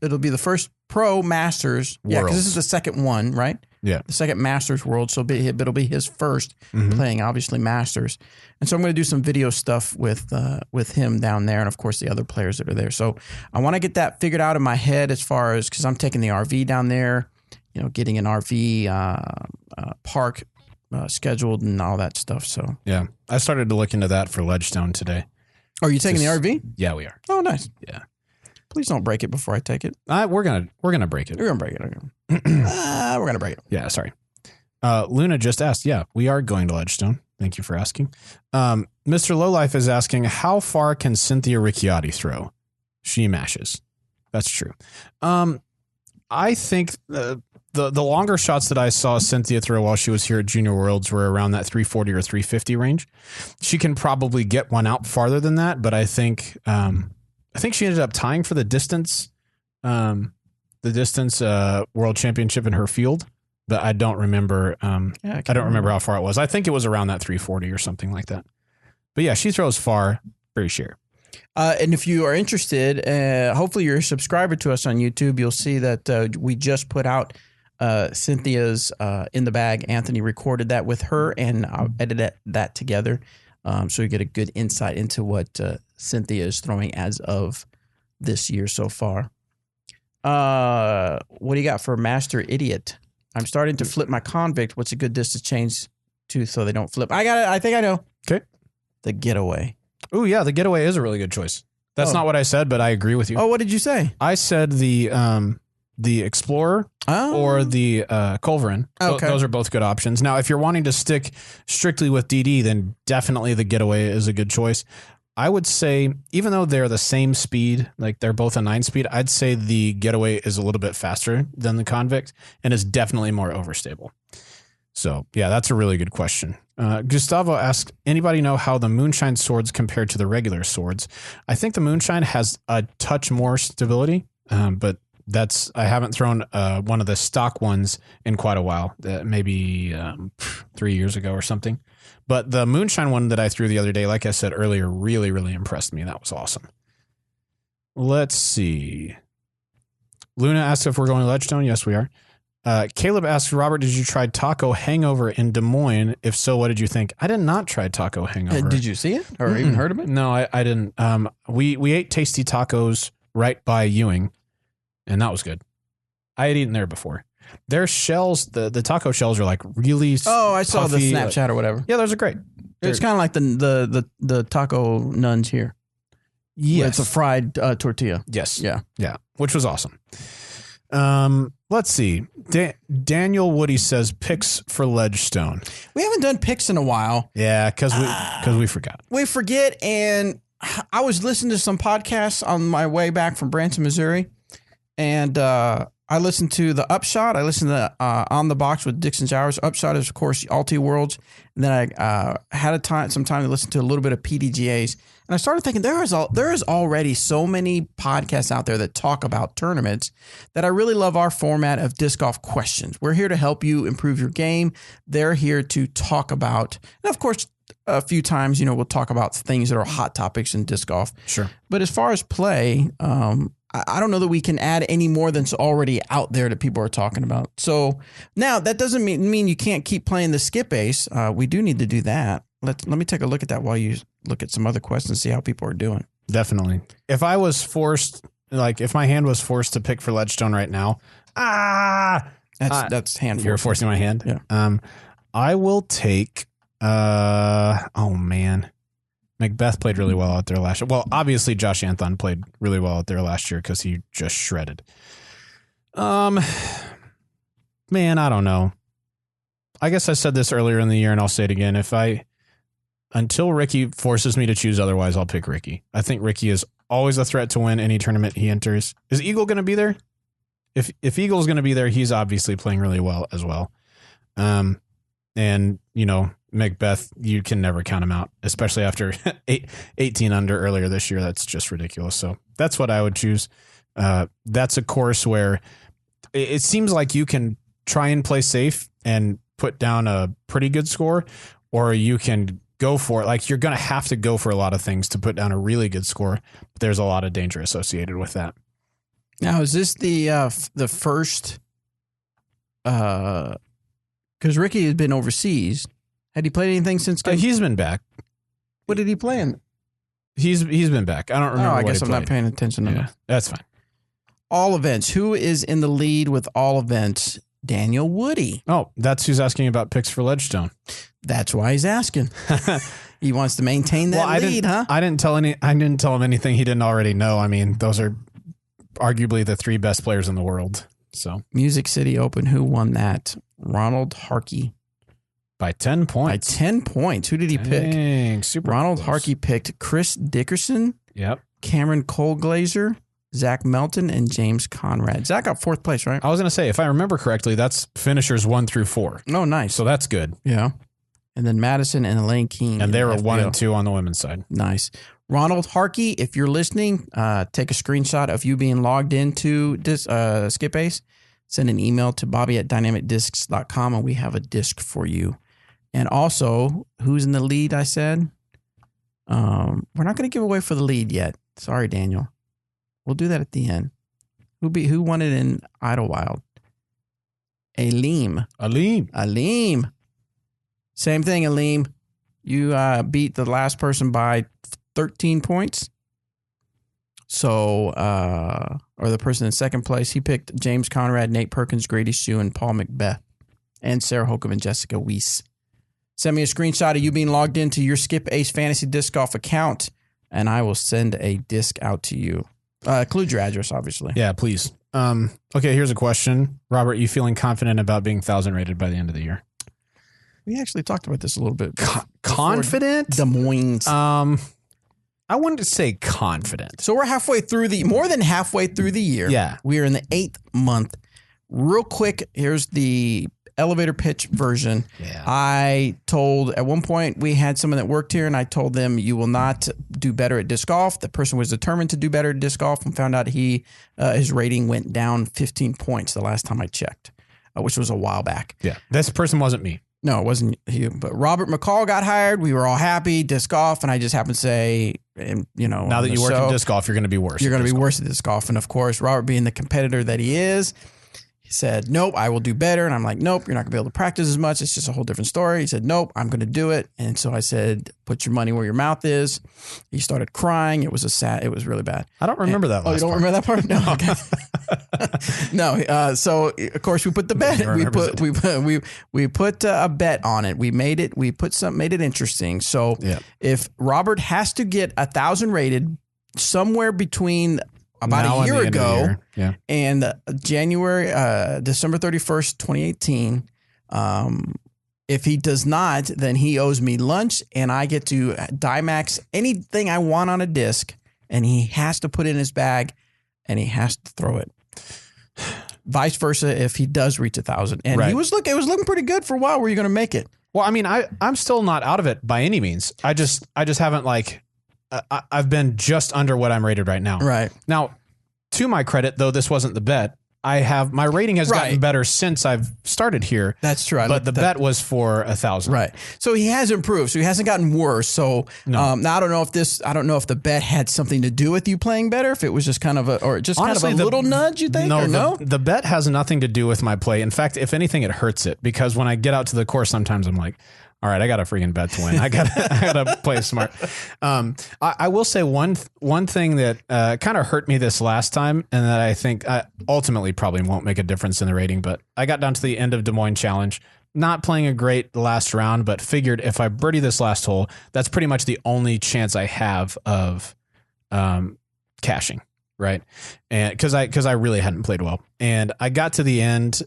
It'll be the first Pro Masters. Yeah, because this is the second one, right? Yeah. The second Masters World. So it'll be his first playing, obviously, Masters. And so I'm going to do some video stuff with him down there and, of course, the other players that are there. So I want to get that figured out in my head as far as because I'm taking the RV down there, getting an RV park scheduled and all that stuff. So yeah, I started to look into that for Ledgestone today. Are you taking the RV? Yeah, we are. Oh, nice. Yeah. Please don't break it before I take it. We're gonna break it. We're gonna break it. We're gonna break it. Yeah, sorry. Luna just asked. Yeah, we are going to Ledgestone. Thank you for asking. Mr. Lowlife is asking, how far can Cynthia Ricciardi throw? She mashes. That's true. I think the longer shots that I saw Cynthia throw while she was here at Junior Worlds were around that 340 or 350 range. She can probably get one out farther than that, but I think she ended up tying for the distance world championship in her field, but I don't remember. I don't remember how far it was. I think it was around that 340 or something like that. But yeah, she throws far, very sure. And if you are interested, hopefully you're a subscriber to us on YouTube. You'll see that we just put out Cynthia's In the Bag. Anthony recorded that with her and I'll edit that together. So you get a good insight into what Cynthia is throwing as of this year so far. What do you got for Master Idiot? I'm starting to flip my convict. What's a good disc to change to so they don't flip? I got it. I think I know. Okay. The Getaway. Oh, yeah. The Getaway is a really good choice. That's not what I said, but I agree with you. Oh, what did you say? I said the Explorer or the Culverin. Okay. Those are both good options. Now, if you're wanting to stick strictly with DD, then definitely the Getaway is a good choice. I would say, even though they're the same speed, like they're both a 9-speed, I'd say the Getaway is a little bit faster than the Convict and is definitely more overstable. So, yeah, that's a really good question. Gustavo asked, anybody know how the Moonshine swords compare to the regular swords? I think the Moonshine has a touch more stability, but I haven't thrown one of the stock ones in quite a while, maybe 3 years ago or something. But the Moonshine one that I threw the other day, like I said earlier, really, really impressed me. That was awesome. Let's see. Luna asked if we're going to Ledgestone. Yes, we are. Caleb asked, Robert, did you try Taco Hangover in Des Moines? If so, what did you think? I did not try Taco Hangover. Did you see it or even heard of it? No, I didn't. We ate Tasty Tacos right by Ewing, and that was good. I had eaten there before. Their shells, the taco shells are like really I saw puffy, the Snapchat or whatever. Yeah, those are great. It's kind of like the taco nuns here. Yes. It's a fried tortilla. Yes. Yeah. Yeah. Which was awesome. Let's see. Daniel Woody says picks for Ledgestone. We haven't done picks in a while. Yeah, because we forgot. We forget, and I was listening to some podcasts on my way back from Branson, Missouri, and I listened to the Upshot. I listened to On the Box with Dixon Jowers. Upshot is, of course, Alti Worlds. And then I had some time to listen to a little bit of PDGAs. And I started thinking there is already so many podcasts out there that talk about tournaments that I really love our format of Disc Golf Questions. We're here to help you improve your game. They're here to talk about, and of course, a few times, we'll talk about things that are hot topics in disc golf. Sure. But as far as play, I don't know that we can add any more than's already out there that people are talking about. So now that doesn't mean you can't keep playing the skip ace. We do need to do that. Let me take a look at that while you look at some other questions, see how people are doing. Definitely. If I was forced, if my hand was forced to pick for Ledgestone right now, that's hand. You're forcing my hand. Yeah. I will take. Oh man. Macbeth played really well out there last year. Well, obviously Josh Anthon played really well out there last year because he just shredded. Man, I don't know. I guess I said this earlier in the year and I'll say it again. Until Ricky forces me to choose otherwise, I'll pick Ricky. I think Ricky is always a threat to win any tournament he enters. Is Eagle going to be there? If Eagle's going to be there, he's obviously playing really well as well. And, Macbeth, you can never count him out, especially after 18 under earlier this year. That's just ridiculous. So that's what I would choose. That's a course where it seems like you can try and play safe and put down a pretty good score, or you can go for it. Like you're going to have to go for a lot of things to put down a really good score. But there's a lot of danger associated with that. Now, is this the first? Because Ricky has been overseas. Had he played anything since? He's been back. What did he play in? He's been back. I don't remember. I guess I'm not paying attention enough. That's fine. All events. Who is in the lead with all events? Daniel Woody. Oh, that's who's asking about picks for Ledgestone. That's why he's asking. He wants to maintain that lead, huh? I didn't tell him anything he didn't already know. I mean, those are arguably the 3 best players in the world. So Music City Open. Who won that? Ronald Harkey. By 10 points. By 10 points. Who did he pick? Super Ronald close. Harkey picked Chris Dickerson. Yep. Cameron Colglazer, Zach Melton, and James Conrad. Zach got 4th place, right? I was going to say, if I remember correctly, that's finishers 1 through 4. Oh, nice. So that's good. Yeah. And then Madison and Elaine King. And they were 1 and 2 on the women's side. Nice. Ronald Harkey, if you're listening, take a screenshot of you being logged into Skip Ace. Send an email to bobby@dynamicdiscs.com and we have a disc for you. And also, who's in the lead, I said? We're not going to give away for the lead yet. Sorry, Daniel. We'll do that at the end. Who won it in Idlewild? Aleem. Same thing, Aleem. You beat the last person by 13 points. So, or the person in second place, he picked James Conrad, Nate Perkins, Grady Shue, and Paul Macbeth. and Sarah Holcomb and Jessica Weiss. Send me a screenshot of you being logged into your Skip Ace Fantasy Disc Golf account, and I will send a disc out to you. Include your address, obviously. Yeah, please. Okay, here's a question. Robert, you feeling confident about being 1,000 rated by the end of the year? We actually talked about this a little bit. Confident? Des Moines. I wanted to say confident. So we're more than halfway through the year. Yeah. We are in the 8th month. Real quick, here's the elevator pitch version. Yeah. I told at one point we had someone that worked here, and I told them you will not do better at disc golf. The person was determined to do better at disc golf and found out his rating went down 15 points the last time I checked, which was a while back. Yeah. This person wasn't me. No, it wasn't you. But Robert McCall got hired. We were all happy, disc golf, and I just happened to say, now that you work in disc golf, you're going to be worse. You're going to be worse at disc golf. And of course, Robert being the competitor that he is, he said, nope, I will do better. And I'm like, nope, you're not going to be able to practice as much. It's just a whole different story. He said, nope, I'm going to do it. And so I said, put your money where your mouth is. He started crying. It was really bad. I don't remember that last you don't part. remember that part? No. Okay. No. So of course we put the bet. We put a bet on it. We made it interesting. So if Robert has to get 1,000 rated somewhere between about a year ago and December 31st, 2018. If he does not, then he owes me lunch and I get to Dimax anything I want on a disc, and he has to put it in his bag and he has to throw it. Vice versa if he does reach 1,000. And it was looking pretty good for a while. Were you going to make it? Well, I mean, I'm still not out of it by any means. I just haven't I've been just under what I'm rated right now. Right. Now, to my credit, though this wasn't the bet, my rating has gotten better since I've started here. That's true. But the bet was for 1,000. Right. So he has improved. So he hasn't gotten worse. So now I don't know if the bet had something to do with you playing better, if it was just kind of a little nudge, you think? No, the bet has nothing to do with my play. In fact, if anything, it hurts it, because when I get out to the course, sometimes I'm like, all right, I got a freaking bet to win. I gotta play smart. I will say one thing that kind of hurt me this last time, and that I think ultimately probably won't make a difference in the rating. But I got down to the end of Des Moines Challenge, not playing a great last round, but figured if I birdie this last hole, that's pretty much the only chance I have of cashing, right? And because I really hadn't played well, and I got to the end.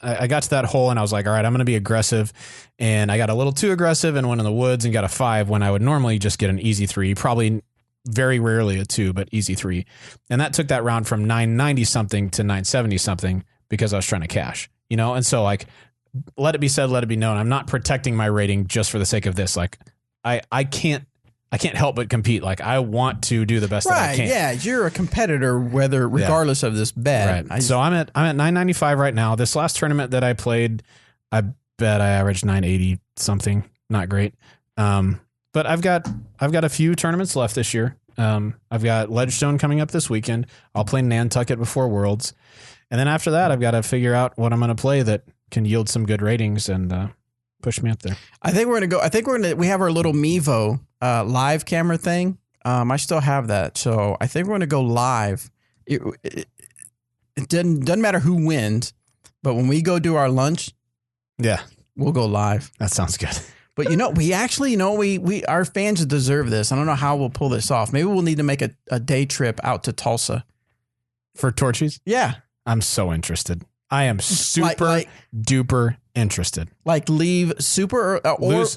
I got to that hole and I was like, all right, I'm going to be aggressive. And I got a little too aggressive and went in the woods and got a 5 when I would normally just get an easy 3, probably very rarely a 2, but easy 3. And that took that round from 990 something to 970 something because I was trying to cash, And so let it be said, let it be known. I'm not protecting my rating just for the sake of this. I can't help but compete. I want to do the best that I can. Yeah, you're a competitor, regardless of this bet. Right. So I'm at 995 right now. This last tournament that I played, I bet I averaged 980 something. Not great. But I've got a few tournaments left this year. I've got Ledgestone coming up this weekend. I'll play Nantucket before Worlds, and then after that, I've got to figure out what I'm going to play that can yield some good ratings and push me up there. I think we have our little Mevo live camera thing. I still have that. So I think we're going to go live. It doesn't matter who wins, but when we go do our lunch, we'll go live. That sounds good. But we our fans deserve this. I don't know how we'll pull this off. Maybe we'll need to make a day trip out to Tulsa. For Torchies? Yeah. I'm so interested. I am super duper interested. Leave super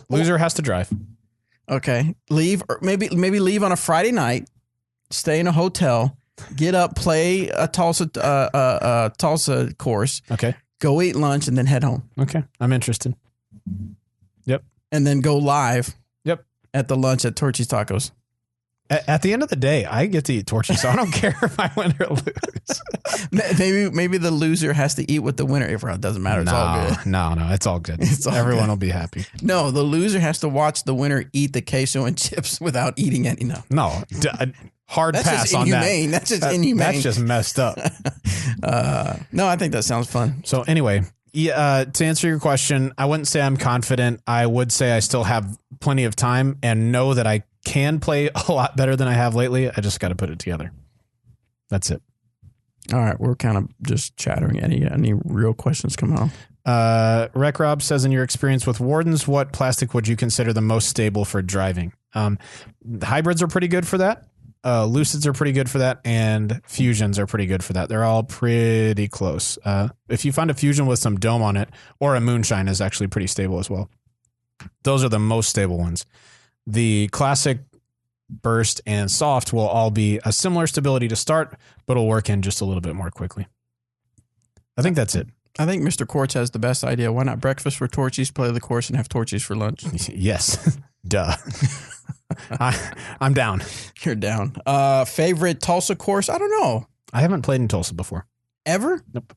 loser has to drive. Okay. Leave, or maybe leave on a Friday night, stay in a hotel, get up, play a Tulsa course. Okay. Go eat lunch and then head home. Okay. I'm interested. Yep. And then go live. Yep. At the lunch at Torchy's Tacos. At the end of the day, I get to eat Torchy, so I don't care if I win or lose. Maybe the loser has to eat with the winner. If it doesn't matter, it's all good. No, it's all good. Everyone will be happy. No, the loser has to watch the winner eat the queso and chips without eating any. No, hard that's pass just on inhumane. that. That's just inhumane. That's just messed up. No, I think that sounds fun. So anyway, to answer your question, I wouldn't say I'm confident. I would say I still have plenty of time and know that I can play a lot better than I have lately. I just got to put it together. That's it. All right. We're kind of just chattering. Any real questions come on? Rec Rob says, in your experience with Wardens, what plastic would you consider the most stable for driving? Hybrids are pretty good for that. Lucids are pretty good for that, and Fusions are pretty good for that. They're all pretty close. If you find a Fusion with some dome on it, or a Moonshine is actually pretty stable as well. Those are the most stable ones. The Classic, Burst, and Soft will all be a similar stability to start, but will work in just a little bit more quickly. I think that's it. I think Mr. Quartz has the best idea. Why not breakfast for Torchies, play the course, and have Torchies for lunch? Yes. Duh. I'm down. You're down. Favorite Tulsa course? I don't know. I haven't played in Tulsa before. Ever? Nope.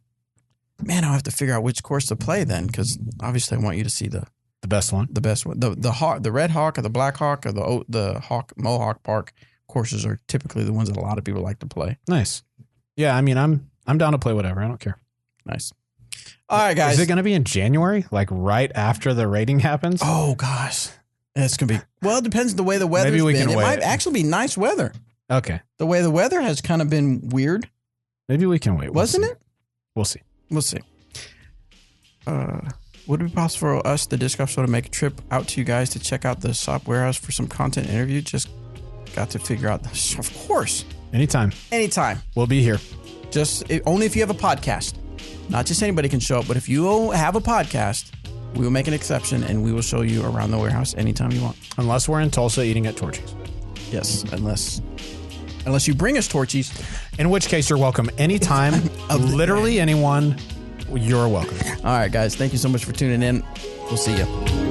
Man, I'll have to figure out which course to play then, because obviously I want you to see the best one. The best one. The Hawk, the Red Hawk or the Black Hawk or the Hawk Mohawk Park courses are typically the ones that a lot of people like to play. Nice. Yeah, I mean, I'm down to play whatever. I don't care. Nice. All right, guys. Is it going to be in January, like right after the rating happens? Oh gosh, it's going to be. Well, it depends on the way the weather's Maybe we been. can It wait. might actually be nice weather. Okay. The way the weather has kind of been weird. Maybe we can wait. Wasn't it? We'll see. We'll see. Would it be possible for us, the Disc Golf Show, to make a trip out to you guys to check out the SOP warehouse for some content interview? Just got to figure out this. Of course. Anytime. We'll be here. Only if you have a podcast. Not just anybody can show up, but if you have a podcast, we will make an exception and we will show you around the warehouse anytime you want. Unless we're in Tulsa eating at Torchies. Yes, unless you bring us Torchies. In which case, you're welcome anytime. Literally anyone, you're welcome. All right, guys. Thank you so much for tuning in. We'll see you.